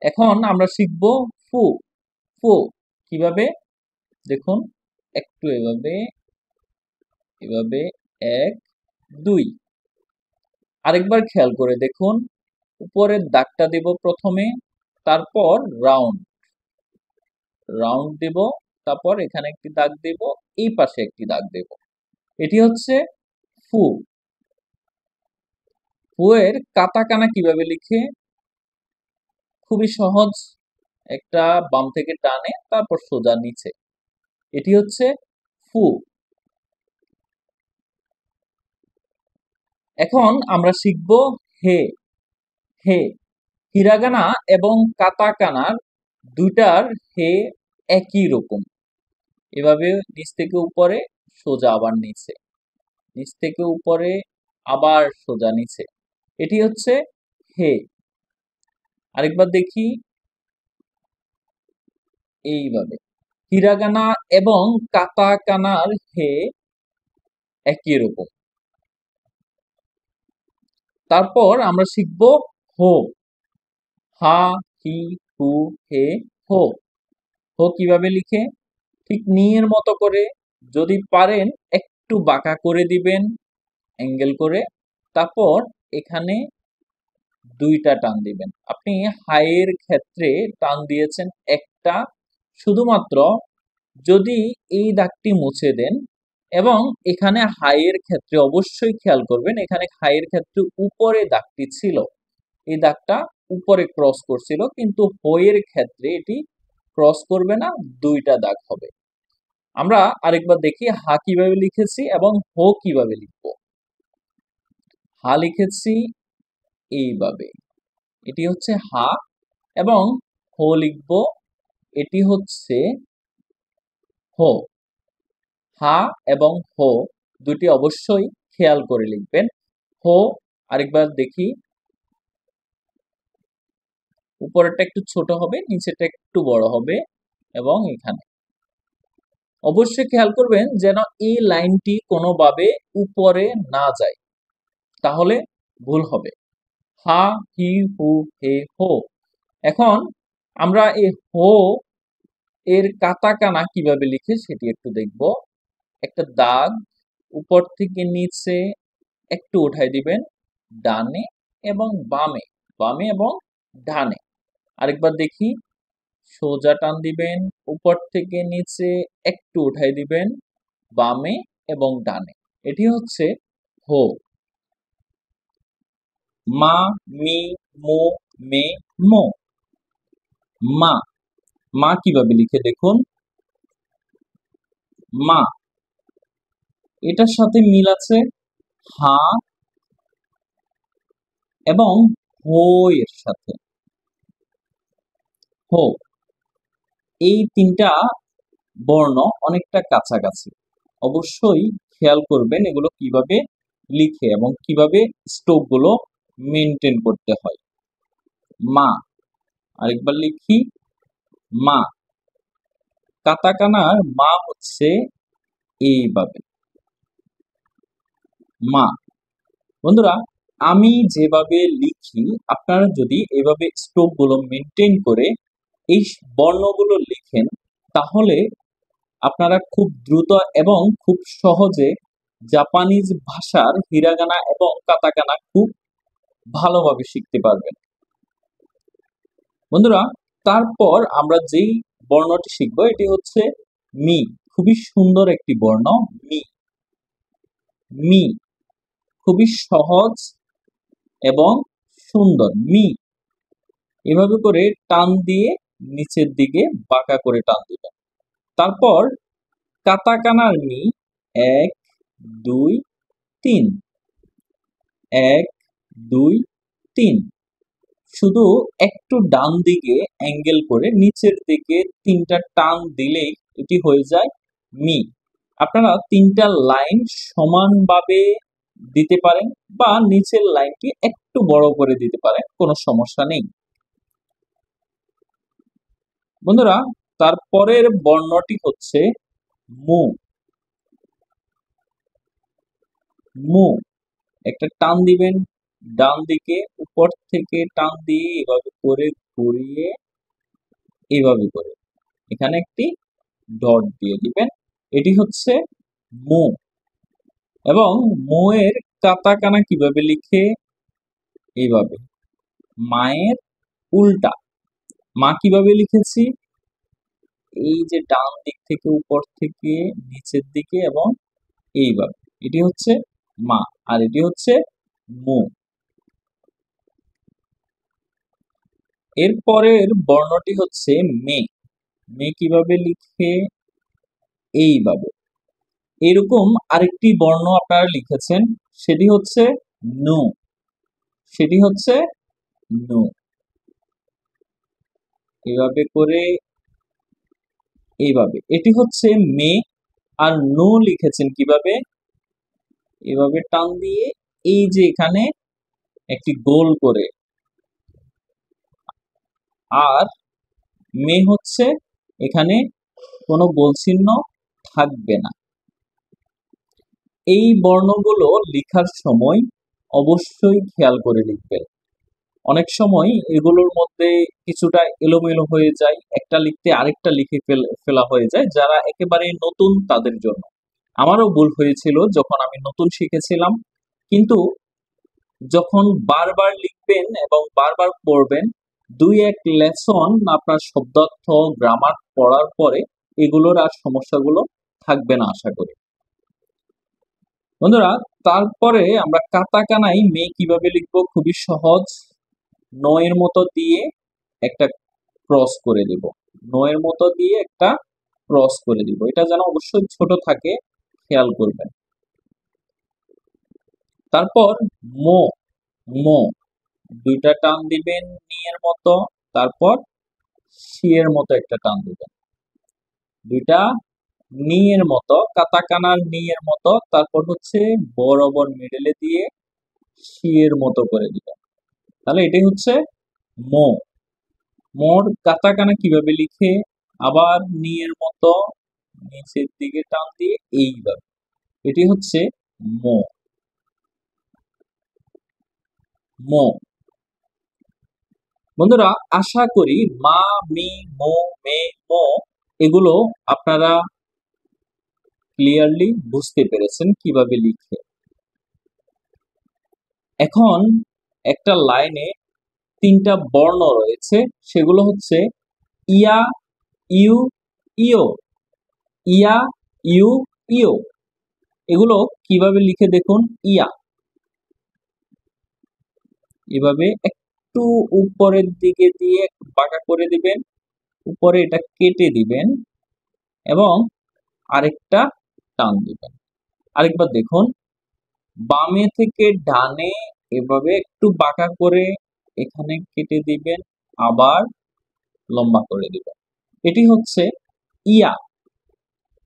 এখন আমরা শিখব ফু। ফু কিভাবে দেখুন, একটু এভাবে, এভাবে, এক, দুই। আরেকবার খেয়াল করে দেখুন, উপরের দাগটা দেব প্রথমে, তারপর রাউন্ড, রাউন্ড দেব, তারপর এখানে একটি দাগ দেব, এই পাশে একটি দাগ দেব। এটি হচ্ছে ফু। ফু এর কাটাকানা কিভাবে লিখে? খুবই সহজ, একটা বাম থেকে ডানে, তারপর সোজা নিচে, এটি হচ্ছে ফু। এখন আমরা শিখব হে। হে, হিরাগানা এবং কাটাকানার দুইটার হে একই রকম। এভাবে নিচ থেকে উপরে, সোজা আবার নিচে, নিচ থেকে উপরে, আবার সোজা নিচে, এটি হচ্ছে হে। আরেকবার দেখি, এইভাবে হিরাগানা এবং কাটাকানার হে একই রকম। তারপর আমরা শিখব হো। হা, হি, হু, হে, হো। হো কিভাবে লিখে? ঠিক নিয়ের মতো করে, যদি পারেন একটু বাঁকা করে দিবেন, অ্যাঙ্গেল করে, তারপর এখানে দুইটা টান দিবেন। আপনি হাইয়ের ক্ষেত্রে টান দিয়েছেন একটা, শুধুমাত্র যদি এই দাগটি মুছে দেন, এবং এখানে হাইয়ের ক্ষেত্রে অবশ্যই খেয়াল করবেন, এখানে হাইয়ের ক্ষেত্রে উপরে দাগটি ছিল, এই দাগটা উপরে ক্রস করছিল, কিন্তু হোয়ের ক্ষেত্রে এটি ক্রস করবে না, দুইটা দাগ হবে। আমরা আরেকবার দেখি হা কিভাবে লিখেছি এবং হো কিভাবে লিখব। হা লিখেছি এইভাবে, এটি হচ্ছে হা, এবং হো লিখব, এটি হচ্ছে হো। হা এবং হো দুটি অবশ্যই খেয়াল করে লিখবেন। হো, আরেকবার দেখি, উপরেরটা একটু ছোট হবে, নিচেরটা একটু বড় হবে, এবং এখানে অবশ্যই খেয়াল করবেন যেন এই লাইনটি কোনোভাবে উপরে না যায়, তাহলে ভুল হবে। হা, হি, হু, হে, হো। এখন আমরা এই হো এর কাটাকানা কিভাবে লিখে সেটি একটু দেখব। একটা দাগ উপর থেকে নিচে একটু উঠাই দিবেন, ডানে এবং বামে, বামে এবং ডানে। আরেকবার দেখি, সোজা টান দিবেন, উপর থেকে নিচে একটু উঠাই দিবেন, বামে এবং ডানে, এটি হচ্ছে হো। মা, মি, মো, মে, মো। মা, মা কিভাবে লিখে দেখুন, মা, এটার সাথে মিল আছে হা এবং হো এর সাথে, হো। এই তিনটা বর্ণ অনেকটা কাছাকাছি, অবশ্যই খেয়াল করবেন এগুলো কিভাবে লিখে এবং কিভাবে স্ট্রোক গুলো মেনটেন করতে হয়। মা, আরেকবার লিখি মা। কাতাকানার মা হচ্ছে এইভাবে মা। বন্ধুরা, আমি যেভাবে লিখি আপনারা যদি এভাবে স্ট্রোক গুলো মেনটেন করে এই বর্ণগুলো লিখেন তাহলে আপনারা খুব দ্রুত এবং খুব সহজে জাপানিজ ভাষার হিরাগানা এবং কাতাকানা খুব ভালোভাবে শিখতে পারবেন। বন্ধুরা, তারপর আমরা যেই বর্ণটি শিখব এটি হচ্ছে মি। খুবই সুন্দর একটি বর্ণ মি। মি খুবই সহজ এবং সুন্দর মি। এভাবে করে টান দিয়ে নিচের দিকে বাঁকা করে টান দিবেন। তারপর কাতাকানার মি 1 2 3 1 2 3 শুধু একটু ডান দিকে অ্যাঙ্গেল করে নিচের দিকে 3টা টান দিলেই এটি হয়ে যায় মি। আপনারা 3টা লাইন সমানভাবে দিতে পারেন বা নিচের লাইনটি একটু বড় করে দিতে পারেন, কোনো সমস্যা নেই। বন্ধুরা, তারপরের বর্ণটি হচ্ছে মু। মু একটা টান দিবেন ডান দিকে, উপর থেকে টান দিয়ে এভাবে করে ঘুরিয়ে এইভাবে করে এখানে একটি ডট দিয়ে দিবেন। এটি হচ্ছে মু। এবং মু এর কাতাকানা কিভাবে লিখে? এইভাবে মায়ের উল্টা। মা কিভাবে লিখেছি? এই যে ডান দিক থেকে উপর থেকে নিচের দিকে এবং এইভাবে। এটি হচ্ছে মা আর এটি হচ্ছে মু। এর পরের বর্ণটি হচ্ছে মে। মে কিভাবে লিখে? এইভাবে। এরকম আরেকটি বর্ণ আপনারা লিখেছেন, সেটি হচ্ছে নু। সেটি হচ্ছে নু। এভাবে করে এইভাবে। এটি হচ্ছে মে। আর নু লিখেছেন কিভাবে? এভাবে টান দিয়ে এই যে এখানে একটি গোল করে। আর মে হচ্ছে এখানে কোনো গোল চিহ্ন থাকবে না। এই বর্ণগুলো লিখার সময় অবশ্যই খেয়াল করে লিখবেন। অনেক সময় এগুলোর মধ্যে কিছুটা এলোমেলো হয়ে যায়, একটা লিখতে আরেকটা লিখে ফেলা হয়ে যায় যারা একেবারে নতুন তাদের জন্য। আমারও ভুল হয়েছিল যখন আমি নতুন শিখেছিলাম, কিন্তু যখন বারবার লিখবেন এবং বারবার পড়বেন, 2-1 লেসন আপনার শব্দার্থ গ্রামার পড়ার পরে এগুলোর আর সমস্যাগুলো থাকবে না আশা করি। বন্ধুরা, তারপরে আমরা কাতাকানাই মে কিভাবে লিখবো? খুবই সহজ। নয়ের মতো দিয়ে একটা ক্রস করে দিব। নয়ের মতো দিয়ে একটা ক্রস করে দিব। এটা যেন অবশ্যই ছোট থাকে, খেয়াল করবেন। তারপর মো। মো 2টা টান দিবেন নিয়ের মতো, তারপর শিয়ের মতো একটা টান দিবেন। 2টা নিয়ের মতো, কাতাকানার নিয়ের মতো, তারপর হচ্ছে বরাবর মিডলে দিয়ে শিয়ের মতো করে দিবেন। তাহলে এটাই হচ্ছে মো। মোর কাতাকানা কিভাবে লিখে? আবার নিয়ের মতো নিচের দিকে টান দিয়ে এইভাবে। এটি হচ্ছে মো। মো। বন্ধুরা, আশা করি মা, মি, মো, মে, মো এগুলো আপনারা ক্লিয়ারলি বুঝতে পেরেছেন কিভাবে লিখে। এখন একটা লাইনে 3টা বর্ণ রয়েছে, সেগুলো হচ্ছে ইয়া, ইউ, ইও। ইয়া, ইউ, ইও। এগুলো কিভাবে লিখে দেখুন? ইয়া এভাবে একটু উপরের দিকে দিয়ে বাঁকা করে দিবেন, উপরে এটা কেটে দিবেন এবং আরেকটা টান দিবেন। আরেকবার দেখুন, বামে থেকে ডানে এভাবে একটু বাঁকা করে এখানে কেটে দিবেন, আবার লম্বা করে দিবেন। এটি হচ্ছে ইয়া।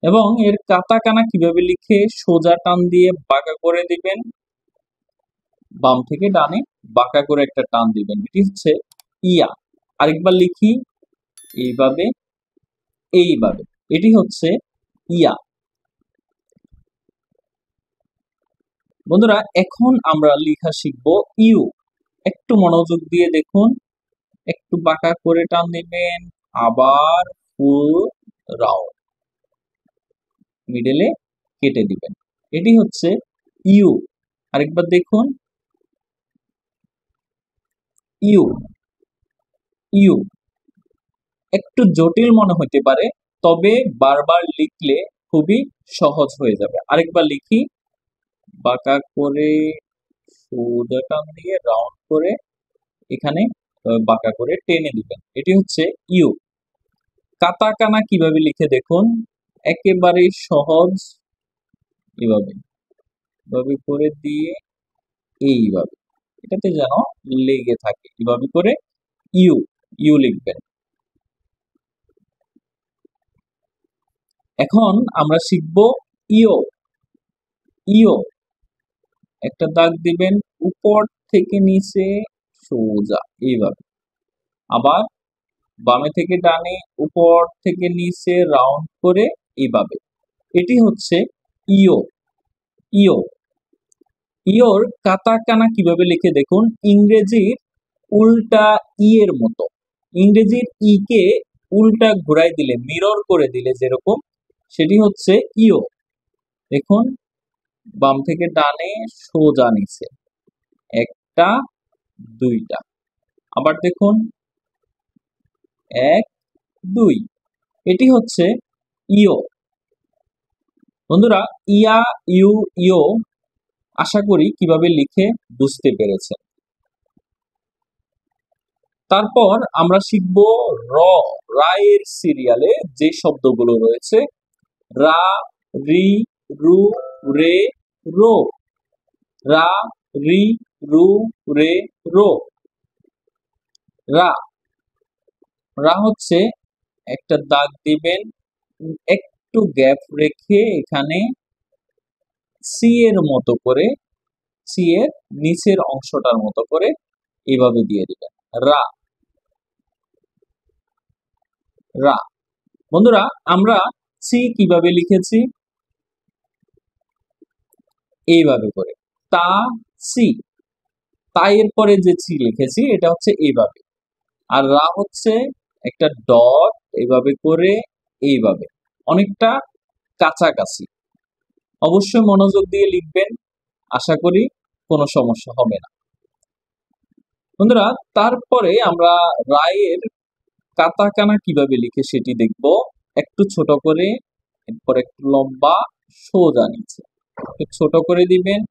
এবং এর কাতাকানা কিভাবে লিখে? সোজা টান দিয়ে বাঁকা করে দিবেন, বাম থেকে ডানে বাঁকা করে একটা টান দিবেন, এটি হচ্ছে ইয়া। আরেকবার লিখি, এইভাবে এইভাবে, এটি হচ্ছে ইয়া। বন্ধুরা এখন আমরা লেখা শিখব ইউ। একটু মনোযোগ দিয়ে দেখুন, একটু বাঁকা করে টান দিবেন, আবার ফুল রাউন্ড, মিডলে কেটে দিবেন, এটি হচ্ছে ইউ। আরেকবার দেখুন, ইউ ইউ। একটু জটিল মনে হতে পারে, তবে বারবার লিখলে খুবই সহজ হয়ে যাবে। আরেকবার লিখি, বাঁকা করে সোজা টান দিয়ে রাউন্ড করে এখানে বাঁকা করে টেনে দিবেন, এটি হচ্ছে ইউ। কাতাকানা কিভাবে লিখে দেখুন, একেবারে সহজ, এভাবে এভাবে করে দিয়ে এইভাবে, এটাতে যেন লেগে থাকে, এভাবে করে ইউ ইউ লিখবেন। এখন আমরা শিখব ইও। ইও, একটা দাগ দিবেন উপর থেকে নিচে সোজা এইভাবে, আবার বামে থেকে ডানে উপর থেকে নিচে রাউন্ড করে এইভাবে, এটি হচ্ছে ইও। ইও ইওর কাতাকানা কিভাবে লিখে দেখুন, ইংরেজির উল্টা ই এর মতো। ইংরেজির ই কে উল্টা ঘুরাই দিলে, মিরর করে দিলে যেরকম, সেটি হচ্ছে ইও। দেখুন, বাম থেকে ডানে সোজা নিচে, একটা দুইটা, আবার দেখুন এক দুই, এটি হচ্ছে ইও। বন্ধুরা, ইয়া ইউ ইও আশা করি কিভাবে লিখে বুঝতে পেরেছেন। তারপর আমরা শিখব র। রায়ের সিরিয়ালে যে শব্দগুলো রয়েছে, রা, রি, রু, রে, রো। রা, রি, রু, রে, রো। রা, রা হচ্ছে একটা দাগ দিবেন, একটু গ্যাপ রেখে এখানে সি এর মতো করে, সি এর নিচের অংশটার মতো করে এভাবে দিয়ে দিবেন, রা। রা। বন্ধুরা, আমরা সি কিভাবে লিখেছি, এইভাবে করে, তা সি, তা এর পরে যে সি লিখেছি এটা হচ্ছে এইভাবে, আর রা হচ্ছে একটা ডট এইভাবে করে, এইভাবে, অনেকটা কাছাকাছি। অবশ্যই মনোযোগ দিয়ে লিখবেন, আশা করি কোনো সমস্যা হবে না। বন্ধুরা, তারপরে আমরা রায়ের কাতাকানা কিভাবে লিখে সেটি দেখব। একটু ছোট করে, এরপর একটু লম্বা সোজা নিচে, একটু ছোট করে দিবেন,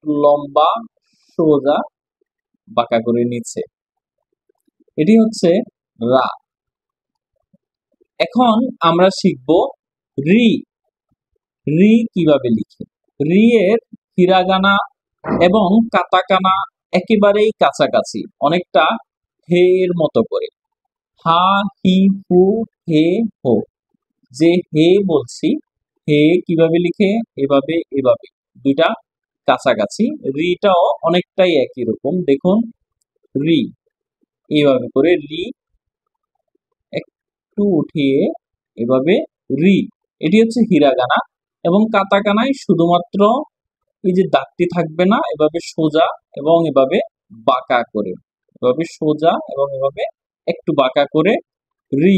লম্বা সোজা বাঁকা করে নিচে, এটি হচ্ছে রা। এখন আমরা শিখব রি। রি কিভাবে লিখে, রি এর হিরাগানা এবং কাতাকানা একেবারেই কাছাকাছি, অনেকটা হে এর মতো করে, হা, হি, হু, হে, হো। যে হে বলছি, হে কিভাবে লিখে, এভাবে এভাবে, দুইটা কাছাকাছি। রিটাও অনেকটাই একই রকম, দেখুন রি, এইভাবে করে রি, একটু উঠিয়ে এভাবে রি, এটি হচ্ছে হিরাগানা। এবং কাতাকানায় শুধুমাত্র এই যে দাগটি থাকবে না, এভাবে সোজা এবং এভাবে বাঁকা করে, এভাবে সোজা এবং এভাবে একটু বাঁকা করে রি,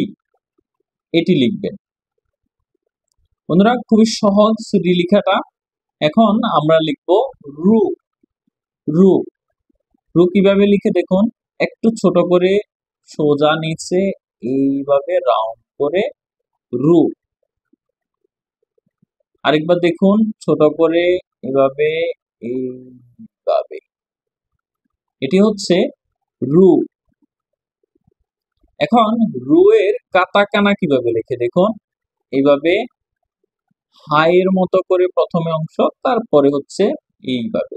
এটি লিখবেন। বন্ধুরা, খুবই সহজ রি লেখাটা। এখন আমরা লিখব রু। রু, রু কিভাবে লিখে দেখুন, একটু ছোট করে সোজা নিচে এইভাবে রাউন্ড করে রু। আরেকবার দেখুন, ছোট করে এভাবে এইভাবে, এটি হচ্ছে রু। এখন রু এর কাতাকানা কিভাবে লিখে দেখুন, এইভাবে হাইয়ের মতো করে প্রথমে অংশ, তারপরে হচ্ছে এইভাবে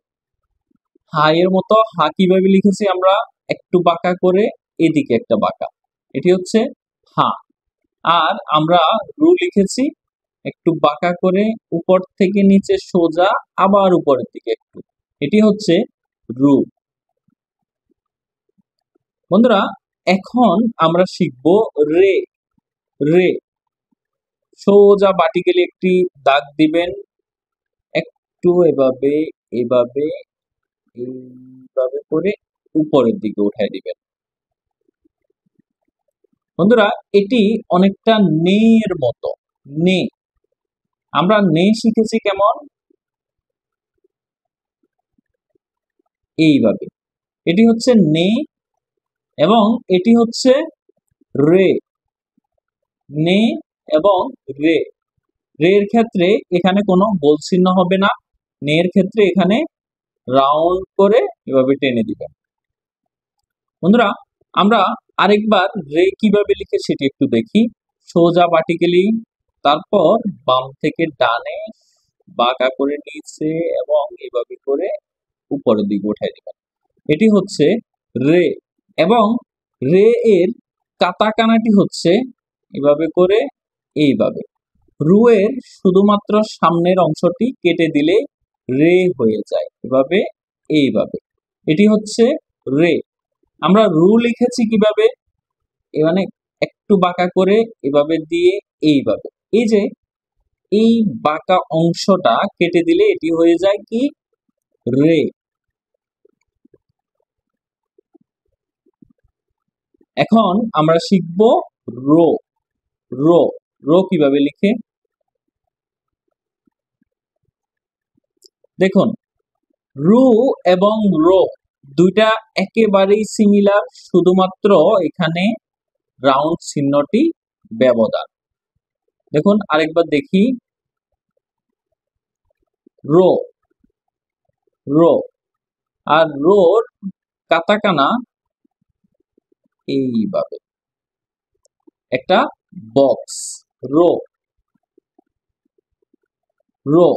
হাইয়ের মতো। হা কিভাবে লিখেছি আমরা, একটু বাঁকা করে এদিকে একটা বাঁকা, এটি হচ্ছে হা। আর আমরা রু লিখেছি একটু বাঁকা করে উপর থেকে নিচে সোজা, আবার উপরের দিকে একটু, এটি হচ্ছে রু। বন্ধুরা, এখন আমরা শিখব রে। রে, সোজা ভার্টিক্যালি একটি দাগ দিবেন, একটু এভাবে এভাবে এইভাবে করে উপরের দিকে উঠাই দিবেন। বন্ধুরা, এটি অনেকটা নে এর মতো। নে, আমরা নে শিখেছি কেমন, এইভাবে। এটি হচ্ছে নে এবং এটি হচ্ছে রে। নে এবং রে। রে এর ক্ষেত্রে এখানে কোনো গোল চিহ্ন হবে না, নে এর ক্ষেত্রে এখানে রাউন্ড করে এভাবে টেনে দিবেন। বন্ধুরা, আমরা আরেকবার রে কিভাবে লিখে সেটি একটু দেখি। সোজা ভার্টিক্যালি, তারপর বাম থেকে ডানে বাঁকা করে নিচে এবং এইভাবে করে উপরের দিকে উঠাই দিবেন। এটি হচ্ছে রে। এবং রে এর কাটাকানাটি হচ্ছে এভাবে করে এইভাবে। রু এর শুধুমাত্র সামনের অংশটি কেটে দিলে রে হয়ে যায়, এভাবে এইভাবে। এটি হচ্ছে রে। আমরা রু লিখেছি কিভাবে, মানে একটু বাঁকা করে এভাবে দিয়ে এইভাবে। এই যে এই বাঁকা অংশটা কেটে দিলে এটি হয়ে যায় কি, রে। এখন আমরা শিখব রো। রো, রো কিভাবে লিখে দেখুন। রু এবং রো দুইটা একেবারেই সিমিলার, শুধুমাত্র এখানে রাউন্ড চিহ্নটি ব্যবধান। দেখুন আরেকবার দেখি, রো, রো। আর রোর কাটাকানা এইভাবে একটা বক্স, রো, রো।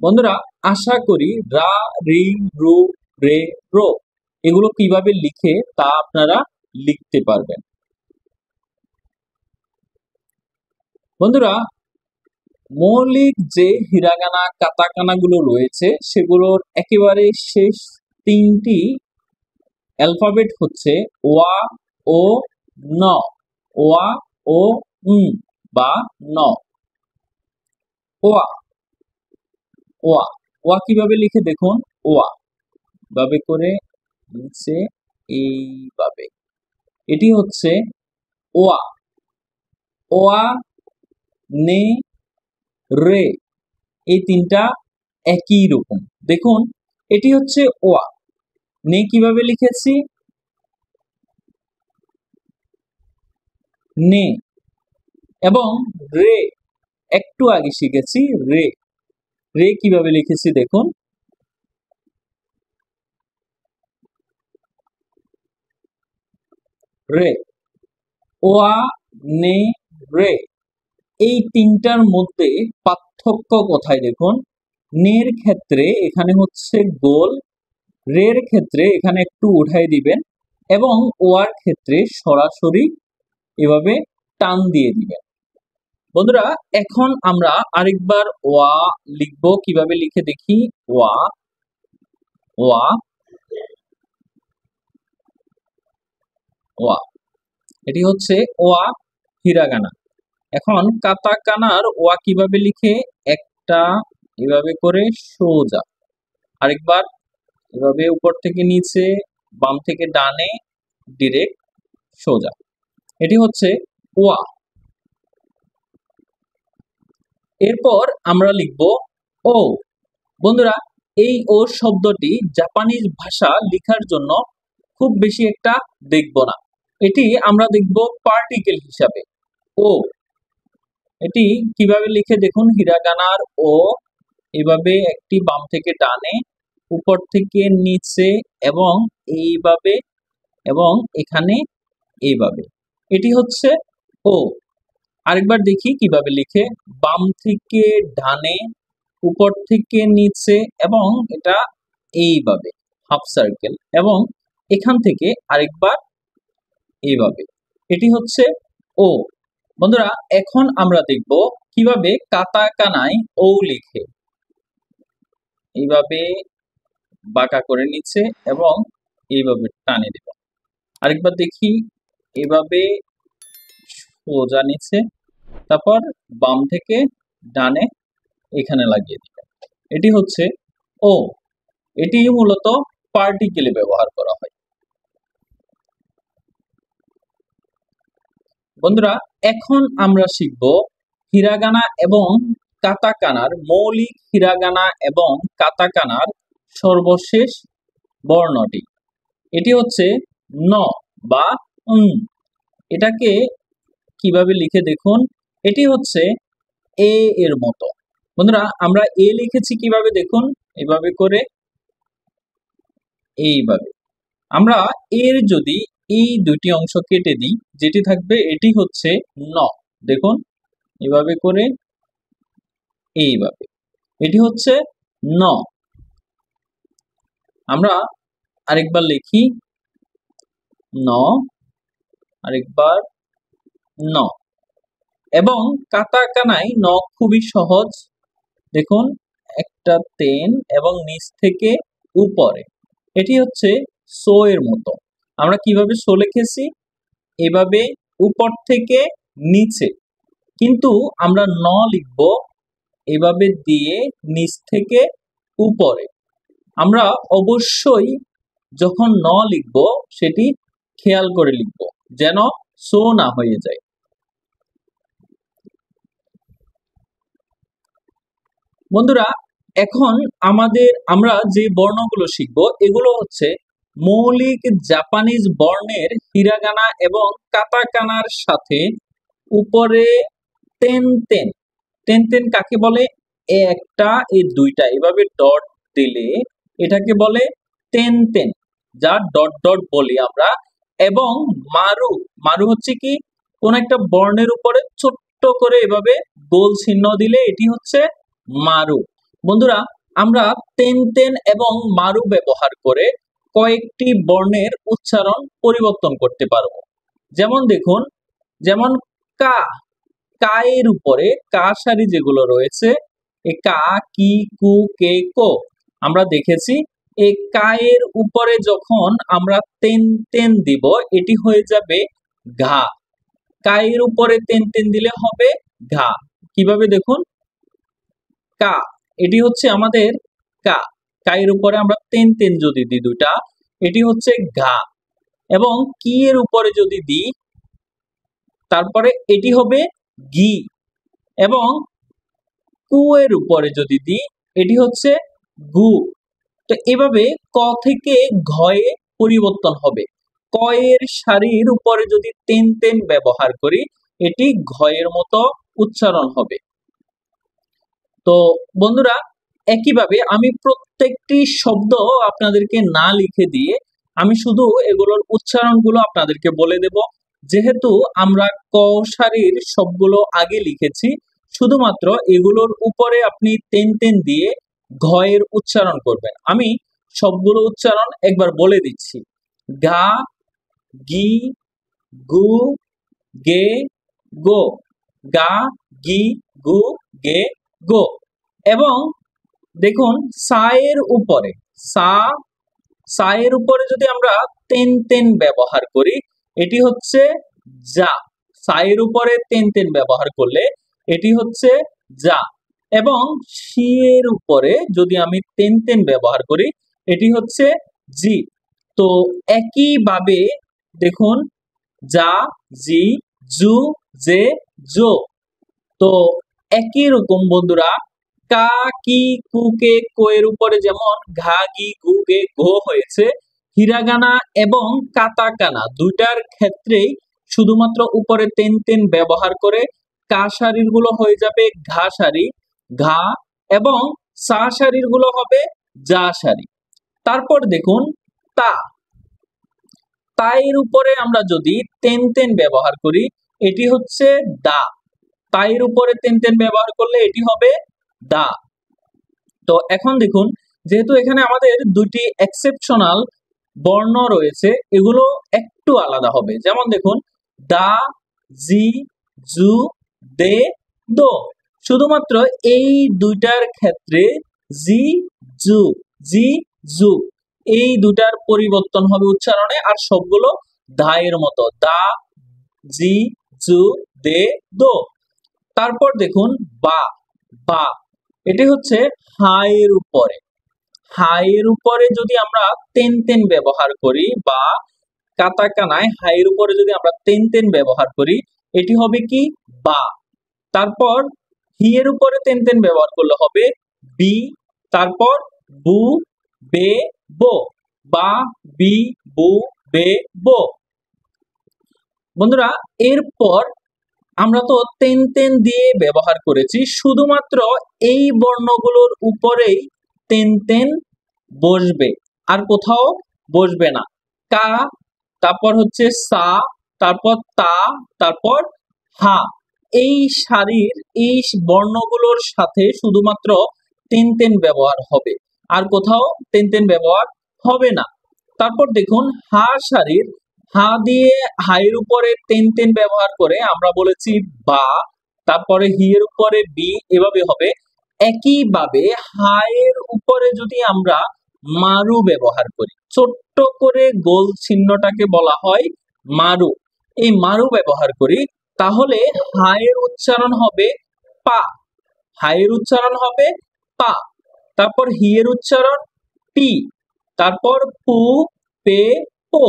বন্ধুরা, আশা করি রা, রি, রু, রে, রো এগুলো কিভাবে লিখে তা আপনারা লিখতে পারবেন। বন্ধুরা, মৌলিক যে হিরাগানা কাতাকানা গুলো রয়েছে সেগুলোর একেবারে শেষ তিনটি অ্যালফাবেট হচ্ছে ওয়া ও ন। ওয়া ও বা ন। ওয়া, ওয়া, ওয়া কিভাবে লিখে দেখুন, ওয়া ভাবে করে নিচে এইভাবে। এটি হচ্ছে ওয়া। ওয়া, নে, রে, এই তিনটা একই রকম। দেখুন এটি হচ্ছে ওয়া। নে কিভাবে লিখেছি, নে। এবং রে একটু আগে শিখেছি রে। রে কিভাবে লিখেছি দেখুন, রে। ওয়া, নে, রে, এই তিনটার মধ্যে পার্থক্য কোথায় দেখুন। নের ক্ষেত্রে এখানে হচ্ছে গোল, রের ক্ষেত্রে এখানে একটু উঠাই দিবেন এবং ওয়ার ক্ষেত্রে সরাসরি এভাবে টান দিয়ে দিবেন। বন্ধুরা, এখন আমরা আরেকবার ওয়া লিখব, কিভাবে লিখে দেখি। ওয়া, ওয়া, ওয়া। এটি হচ্ছে ওয়া হিরাগানা। এখন কাতাকানার ওয়া কিভাবে লিখে, একটা এভাবে করে সোজা, আরেকবার এভাবে উপর থেকে নিচে, বাম থেকে ডানে, ডিরেক্ট সোজা। এটি হচ্ছে ওয়া। এরপর আমরা লিখব ও। বন্ধুরা, এই ও শব্দটি জাপানিজ ভাষা লেখার জন্য খুব বেশি একটা দেখব না, এটি আমরা দেখব পার্টিকেল হিসাবে। ও, এটি কিভাবে লিখে দেখুন, হিরাগানার ও এভাবে একটি বাম থেকে ডানে, উপর থেকে নিচে এবং এইভাবে এবং এখানে এইভাবে। এটি হচ্ছে ও। আরেকবার দেখি কিভাবে লিখে, বাম থেকে ডানে, উপর থেকে নিচে এবং এটা এইভাবে হাফ সার্কেল এবং এখান থেকে আরেকবার এইভাবে। এটি হচ্ছে ও। বন্ধুরা, এখন আমরা দেখব কিভাবে কাতাকানায় ও লিখে। এইভাবে বাঁকা করে নিচ্ছে এবং এইভাবে টানে দেব। আরেকবার দেখি, এভাবে সোজা নিচ্ছে, তারপর বাম থেকে ডানে এখানে লাগিয়ে দিবে। এটি হচ্ছে ও, এটি মূলত পার্টিকেলে ব্যবহার করা হয়। বন্ধুরা, এখন আমরা শিখব হিরাগানা এবং কাতাকানার মৌলিক হিরাগানা এবং কাতাকানার সর্বশেষ বর্ণটি। এটি হচ্ছে ন বা এটাকে কিভাবে লিখে দেখুন, এটি হচ্ছে এ এর মতো। বন্ধুরা, আমরা এ লিখেছি কিভাবে দেখুন, এভাবে করে, এইভাবে। আমরা এর যদি এই দুটি অংশ কেটে দিই, যেটি থাকবে এটি হচ্ছে ন। দেখুন, এভাবে করে, এইভাবে, এটি হচ্ছে ন। আমরা আরেকবার লিখি ন, আরেকবার ন। এবং কাতাকানায় ন খুবই সহজ। দেখুন, একটা তেন এবং নিচ থেকে উপরে, এটি হচ্ছে সো এর মতো। আমরা কিভাবে সো লিখেছি, এভাবে উপর থেকে নিচে, কিন্তু আমরা ন লিখব এভাবে দিয়ে নিচ থেকে উপরে। আমরা অবশ্যই যখন ন লিখব সেটি খেয়াল করে লিখব যেন সো না হয়ে যায়। বন্ধুরা, এখন আমরা যে বর্ণগুলো শিখব এগুলো হচ্ছে মৌলিক জাপানিজ বর্ণের হিরাগানা এবং কাতাকানার সাথে উপরে তেন তেন। তেন তেন কাকে বলে, এ একটা এই দুইটা এভাবে ডট দিলে এটাকে বলে তেন তেন, যা ডট ডট বলি আমরা। এবং মারু, মারু হচ্ছে কি, কোন একটা বর্ণের উপরে ছোট্ট করে এভাবে গোল চিহ্ন দিলে এটি হচ্ছে মারু। বন্ধুরা, আমরা তেন তেন এবং মারু ব্যবহার করে কয়েকটি বর্ণের উচ্চারণ পরিবর্তন করতে পারবো। যেমন দেখুন, যেমন কা, কা এর উপরে কা সারি যেগুলো রয়েছে, এই কা, কি, কু, কে, কো, আমরা দেখেছি এই কা এর উপরে যখন আমরা তেন তেন দিব এটি হয়ে যাবে ঘা। কা এর উপরে তেন তেন দিলে হবে ঘা। কিভাবে দেখুন, কা, এটি হচ্ছে আমাদের কা, কা এর উপরে আমরা তেন তেন যদি দিই দুটা, এটি হচ্ছে ঘা। এবং কি এর উপরে যদি দিই তারপরে এটি হবে গি। এবং কু এর উপরে যদি দিই এটি হচ্ছে গু। তো এভাবে ক থেকে ঘয়ে পরিবর্তন হবে। ক এর সারির উপরে যদি তেন তেন ব্যবহার করি এটি ঘয়ের মতো উচ্চারণ হবে। তো বন্ধুরা, একইভাবে আমি প্রত্যেকটি শব্দ আপনাদেরকে না লিখে দিয়ে আমি শুধু এগুলোর উচ্চারণগুলো আপনাদেরকে বলে দেব। যেহেতু আমরা ক সারির সবগুলো আগে লিখেছি, শুধুমাত্র এগুলোর উপরে আপনি তেন তেন দিয়ে ঘয়ের উচ্চারণ করবেন। আমি সবগুলো উচ্চারণ একবার বলে দিচ্ছি। গা, গি, গু, গে, গো। গা, গি, গু, গে, গো। এবং দেখুন, সা এর উপরে, সা, সা এর উপরে যদি আমরা তেন তেন ব্যবহার করি এটি হচ্ছে যা। সা এর উপরে তেন তেন ব্যবহার করলে এটি হচ্ছে যা। এবং শি এর উপরে যদি আমি তেন তেন ব্যবহার করি এটি হচ্ছে জি। তো একইভাবে দেখুন, যা, জি, জু, জে, জো। তো একই রকম বন্ধুরা, কা, কি, কু, কে, কো এর উপরে যেমন ঘা, গি, গু, গে, ঘো হয়েছে, হিরাগানা এবং কাতাকানা দুইটার ক্ষেত্রেই শুধুমাত্র উপরে তেন তেন ব্যবহার করে কা সারির গুলো হয়ে যাবে ঘা সারি, ঘা, এবং সা সারির গুলো হবে যা সারি। তারপর দেখুন তা, তা এর উপরে আমরা যদি তেন তেন ব্যবহার করি এটি হচ্ছে দা। তা এর উপরে তেন তেন ব্যবহার করলে এটি হবে দা। তো এখন দেখুন, যেহেতু এখানে আমাদের দুটি এক্সেপশনাল বর্ণ রয়েছে এগুলো একটু আলাদা হবে। যেমন দেখুন, দা, জি, জু, দে, দো। শুধুমাত্র এই দুইটার ক্ষেত্রে জি জু, জি জু, এই দুটার পরিবর্তন হবে উচ্চারণে, আর সবগুলো দায়ের মতো, দা, জি জু, দে, দো। তারপর দেখুন বা, বা এটি হচ্ছে হায়ের উপরে, হায়ের উপরে যদি আমরা তেন তেন ব্যবহার করি, বা কাতাকানায় হায়ের উপরে যদি আমরা তেন তেন ব্যবহার করি, এটি হবে কি বা। তারপর হি এর উপরে তেন তেন ব্যবহার করলে হবে বি, তারপর বু, বে, বো, বা, বি, বু, বে, বো। বন্ধুরা এরপর আমরা তো তেন তেন দিয়ে ব্যবহার করেছি, শুধুমাত্র এই বর্ণগুলোর উপরেই তেন তেন বসবে, আর কোথাও বসবে না। কা, তারপর হচ্ছে সা, তারপর তা, তারপর হা, এই সারির এই বর্ণগুলোর সাথে শুধুমাত্র তেন তেন ব্যবহার হবে, আর কোথাও তেন তেন ব্যবহার হবে না। তারপর দেখুন হা সারির হা দিয়ে হায়ের উপরে তেন তেন ব্যবহার করে আমরা বলেছি বা, তারপরে হি এর উপরে বি, এভাবে হবে। একইভাবে হায়ের উপরে যদি আমরা মারু ব্যবহার করি, ছোট্ট করে গোল চিহ্নটাকে বলা হয় মারু, এই মারু ব্যবহার করি, তাহলে হায়ের উচ্চারণ হবে পা, হায়ের উচ্চারণ হবে পা। তারপর হি এর উচ্চারণ পি, তারপর পু, পে, পো,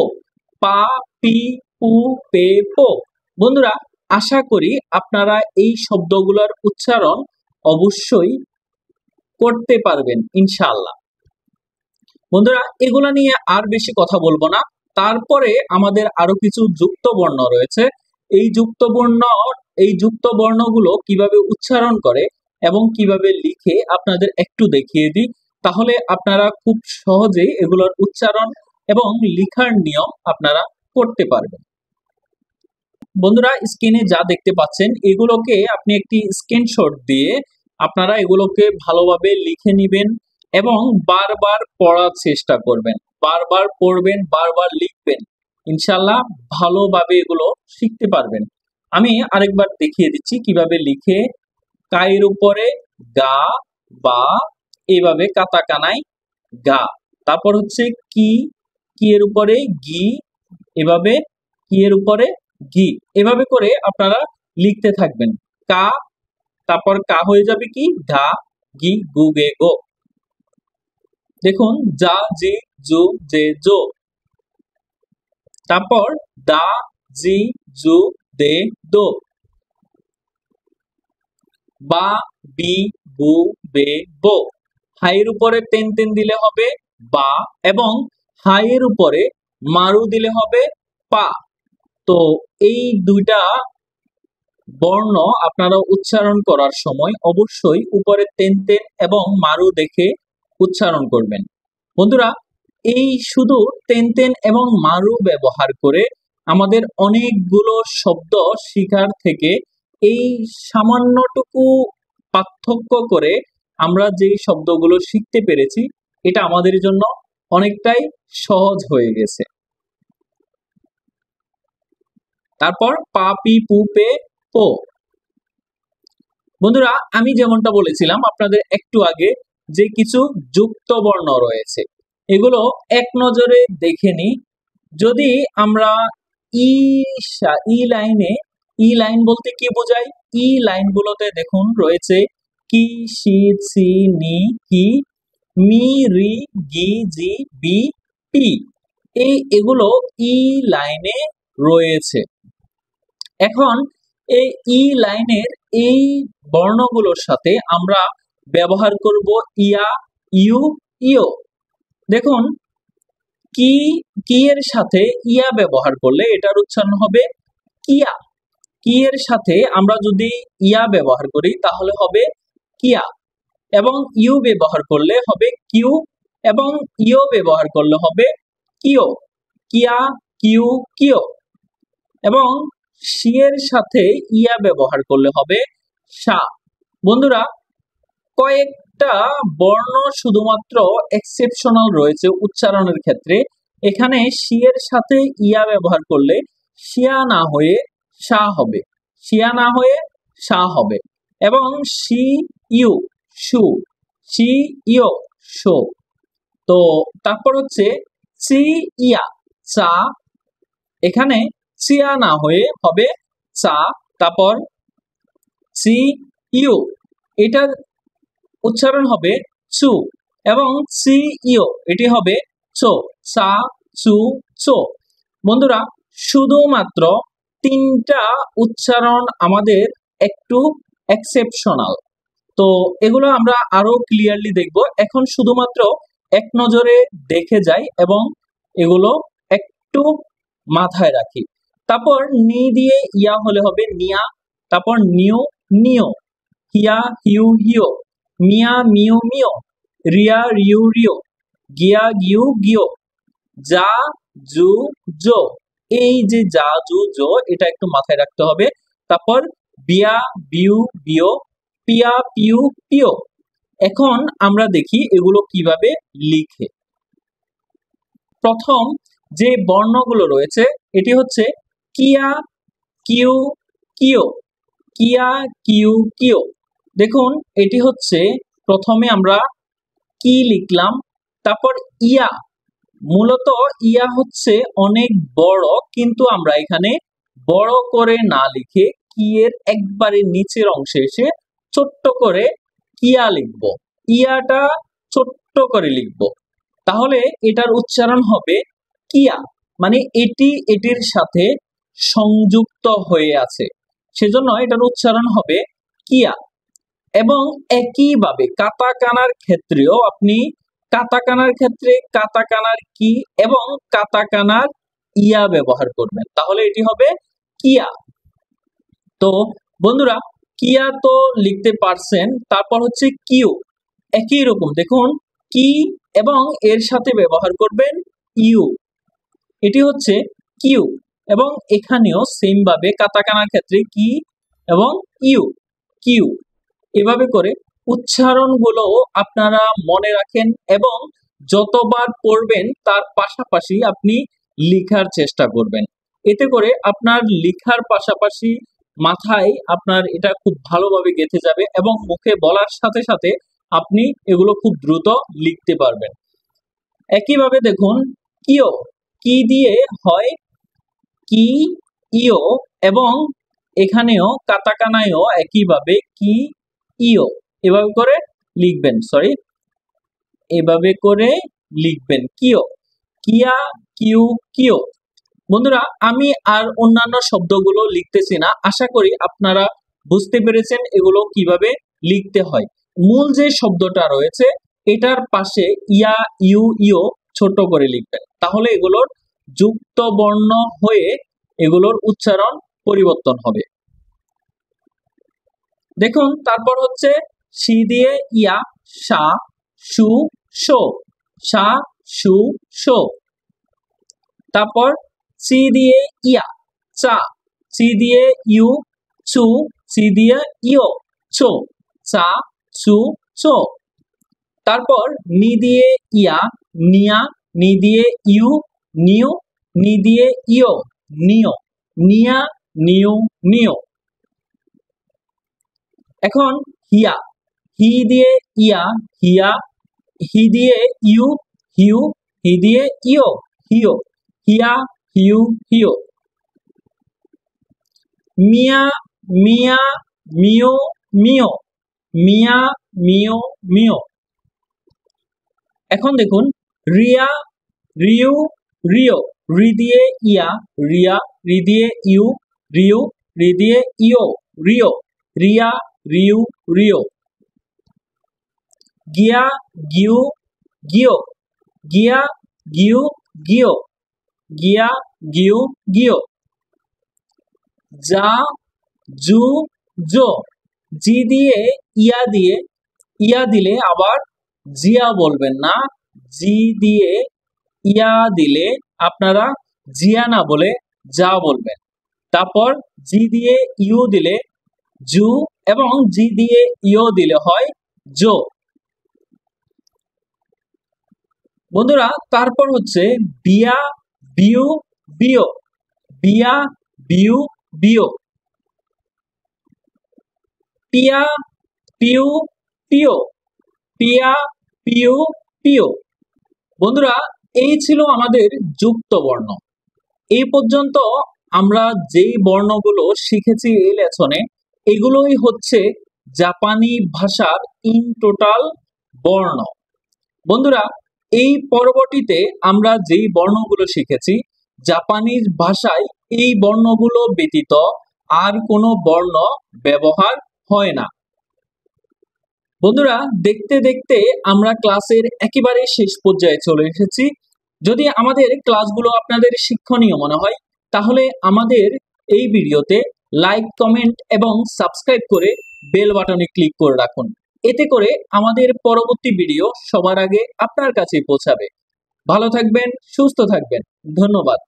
পা, পি, পু, পে, পো। বন্ধুরা আশা করি আপনারা এই শব্দগুলোর উচ্চারণ অবশ্যই করতে পারবেন ইনশাআল্লাহ। বন্ধুরা এগুলা নিয়ে আর বেশি কথা বলবো না। তারপরে আমাদের আরো কিছু যুক্ত বর্ণ রয়েছে, এই যুক্ত বর্ণগুলো কিভাবে উচ্চারণ করে এবং কিভাবে লিখে আপনাদের একটু দেখিয়ে দিই, তাহলে আপনারা খুব সহজেই এগুলোর উচ্চারণ এবং লিখার নিয়ম আপনারা করতে পারবেন। বন্ধুরা স্ক্রিনে যা দেখতে পাচ্ছেন এগুলোকে আপনি একটি স্ক্রিনশট দিয়ে আপনারা এগুলোকে ভালোভাবে লিখে নেবেন এবং বারবার পড়ার চেষ্টা করবেন, বারবার পড়বেন, বারবার লিখবেন, ইনশাআল্লাহ ভালোভাবে এগুলো শিখতে পারবেন। আমি আরেকবার দেখিয়ে দিচ্ছি কিভাবে লিখে। কায়ের উপরে গা, বা, এইভাবে কাতাকানায় গা, তারপর হচ্ছে কি, কি এর উপরে গি, এভাবে কি এর উপরে গি, এভাবে করে আপনারা লিখতে থাকবেন। কা, তারপর কা হয়ে যাবে কি ঘা, গি, গু, গে, গো। দেখুন যা, জি, জু, জে, জো, তারপর দা, জি, জু, দে, দো, বা, বি, বু, বে, বো। হাইয়ের উপরে তেন তেন দিলে হবে বা, এবং হাইয়ের উপরে মারু দিলে হবে পা। তো এই দুইটা বর্ণ আপনারা উচ্চারণ করার সময় অবশ্যই উপরে তেন তেন এবং মারু দেখে উচ্চারণ করবেন। বন্ধুরা এই শুধু তেন তেন এবং মারু ব্যবহার করে আমাদের অনেকগুলো শব্দ শিখার থেকে এই সামান্যটুকু পার্থক্য করে আমরা যে শব্দগুলো শিখতে পেরেছি, এটা আমাদের জন্য অনেকটাই সহজ হয়ে গেছে। তারপর পা, পি, পু, পে, পো। বন্ধুরা আমি যেমনটা বলেছিলাম আপনাদের একটু আগে, যে কিছু যুক্ত বর্ণ রয়েছে এগুলো এক নজরে দেখে নি। যদি আমরা ই ই লাইনে, ই লাইন বলতে কি বোঝায়, ই লাইনগুলোতে দেখুন রয়েছে কি, সি, সি, নি, কি, মি, রি, গি, জি, বি, পি, এগুলো ই লাইনে রয়েছে। এখন এই ই লাইনের এই বর্ণগুলোর সাথে আমরা ব্যবহার করব ইয়া, ইউ, ইও। দেখুন কি, কি এর সাথে ইয়া ব্যবহার করলে এটার উচ্চারণ হবে কিয়া, কি এর সাথে আমরা যদি ইয়া ব্যবহার করি তাহলে হবে কিয়া, এবং ইউ ব্যবহার করলে হবে কিউ, এবং ইও ব্যবহার করলে হবে কিও, কিয়া, কিউ, কিও। এবং সি এর সাথে ইয়া ব্যবহার করলে হবে সা। বন্ধুরা কয়েকটা বর্ণ শুধুমাত্র এক্সেপশনাল রয়েছে উচ্চারণের ক্ষেত্রে, এখানে সি এর সাথে ইয়া ব্যবহার করলে শিয়া না হয়ে সা হবে, শিয়া না হয়ে সা হবে। এবং সি, ইউ, সু, শি ইয় শো। তো তারপর হচ্ছে চি ইয়া চা, এখানে চিয়া না হয়ে হবে চা। তারপর চি ইউ, এটার উচ্চারণ হবে চু, এবং চি ইও এটি হবে চো, চা চু চো। বন্ধুরা, শুধুমাত্র তিনটা উচ্চারণ আমাদের একটু এক্সেপশনাল, তো এগুলো আমরা আরো ক্লিয়ারলি দেখব। এখন শুধুমাত্র এক নজরে দেখে যাই এবং এগুলো একটু মাথায় রাখি। তারপর নি দিয়ে ইয়া হলে হবে নিয়া, তারপর নিউ নিও, হিয়া হিউ হিও, মিয়া মিউ মিও, রিয়া রিউ রিও, গিয়া গিউ গিও, যা জু জো। এই যে যা জু জো, এটা একটু মাথায় রাখতে হবে। তারপর বিয়া বিউ বিও, পিয়া পিউ পিও। এখন আমরা দেখি এগুলো কিভাবে লিখে। প্রথম যে বর্ণগুলো রয়েছে এটি হচ্ছে কিয়া কিউ কিও, কিয়া কিউ কিও। দেখুন এটি হচ্ছে প্রথমে আমরা কি লিখলাম, তারপর ইয়া, মূলত ইয়া হচ্ছে অনেক বড়, কিন্তু আমরা এখানে বড় করে না লিখে কি এর একবারে নিচের অংশে এসে ছোট্ট করে কিয়া লিখব, ইয়াটা ছোট্ট করে লিখব, তাহলে এটার উচ্চারণ হবে কিয়া, মানে এটি এটির সাথে সংযুক্ত হয়ে আছে, সেজন্য এটার উচ্চারণ হবে কিয়া। এবং একইভাবে কাতাকানার ক্ষেত্রেও আপনি কাতাকানার ক্ষেত্রে কাতাকানার কি এবং কাতাকানার ইয়া ব্যবহার করবেন, তাহলে এটি হবে কিয়া। তো বন্ধুরা, কিয়া তো লিখতে পারছেন। তারপর হচ্ছে কিউ, একই রকম দেখুন কি এবং এর সাথে ব্যবহার করবেন ইউ, এটি হচ্ছে কিউ। এবং এখানেও সেম ভাবে কাতাকানার ক্ষেত্রে কি এবং ইউ, কিউ। এভাবে করে উচ্চারণগুলো আপনারা মনে রাখেন এবং যতবার পড়বেন তার পাশাপাশি আপনি লেখার চেষ্টা করবেন। এতে করে আপনার লেখার পাশাপাশি মাথায় আপনার এটা খুব ভালোভাবে গেঁথে যাবে এবং মুখে বলার সাথে সাথে আপনি এগুলো খুব দ্রুত লিখতে পারবেন। একইভাবে দেখুন কিও, কি দিয়ে হয় কি ইও, এবং এখানেও কাতাকানায়ও একইভাবে কি ইও, এভাবে করে লিখবেন, সরি এভাবে করে লিখবেন কিও, কিয়া কিউ কিও। বন্ধুরা, আমি আর অন্যান্য শব্দগুলো লিখতেছি না, আশা করি আপনারা বুঝতে পেরেছেন এগুলো কিভাবে লিখতে হয়। মূল যে শব্দটা রয়েছে এটার পাশে ইয়া ইউ ইও ছোট করে লিখবেন, তাহলে এগুলোর যুক্ত বর্ণ হয়ে এগুলোর উচ্চারণ পরিবর্তন হবে। দেখুন তারপর হচ্ছে সি দিয়ে ইয়া সা সু শো, সা সু শো। তারপর সি দিয়ে ইয়া চা, সি দিয়ে ইউ চু, সি দিয়ে ইও চো, চা চু চো। তারপর নি দিয়ে ইয়া নিয়া, নি দিয়ে ইউ নিউ, নি দিয়ে ইও নিও, নিয়া নিউ নিও। এখন হিয়া, হি দিয়ে ইয়া হিয়া, হি দিয়ে ইউ হিউ, হি দিয়ে ইও হিও, হিয়া হিউ হিও। মিয়া মিয়া মিও মিও, মিয়া মিও মিও। এখন দেখুন রিয়া রিউ রিও, রি দিয়ে ইয়া রিয়া, রি দিয়ে ইউ রিউ, রি দিয়ে ইও রিও, রিয়া রিউ রিও। গিয়া গিউ গিও, গিয়া গিউ গিও, গিয়া গিউ গিও। যা জু জো, জি দিয়ে ইয়া দিলে আবার জিয়া বলবেন না, জি দিয়ে ইয়া দিলে আপনারা জিয়া না বলে যা বলবেন। তারপর জি দিয়ে ইউ দিলে জু, এবং জি দিয়ে ইও দিলে হয় জো। বন্ধুরা, তারপর হচ্ছে বিয়া বিউ বিও, বিয়া বিউ বিও। পিয়া পিউ পিও, পিয়া, পিউ, পিও। বন্ধুরা, এই ছিল আমাদের যুক্ত বর্ণ। এই পর্যন্ত আমরা যেই বর্ণগুলো শিখেছি এই লেসনে, এগুলোই হচ্ছে জাপানি ভাষার ইন টোটাল বর্ণ। বন্ধুরা, এই পরবর্তীতে আমরা যেই বর্ণগুলো শিখেছি, জাপানিজ ভাষায় এই বর্ণগুলো ব্যতীত আর কোনো বর্ণ ব্যবহার হয় না। বন্ধুরা, দেখতে দেখতে আমরা ক্লাসের একেবারে শেষ পর্যায়ে চলে এসেছি। যদি আমাদের ক্লাসগুলো আপনাদের শিক্ষণীয় মনে হয়, তাহলে আমাদের এই ভিডিওতে লাইক, কমেন্ট এবং সাবস্ক্রাইব করে বেল বাটনে ক্লিক করে রাখুন। এতে করে আমাদের পরবর্তী ভিডিও সবার আগে আপনার কাছে পৌঁছাবে। ভালো থাকবেন, সুস্থ থাকবেন। ধন্যবাদ।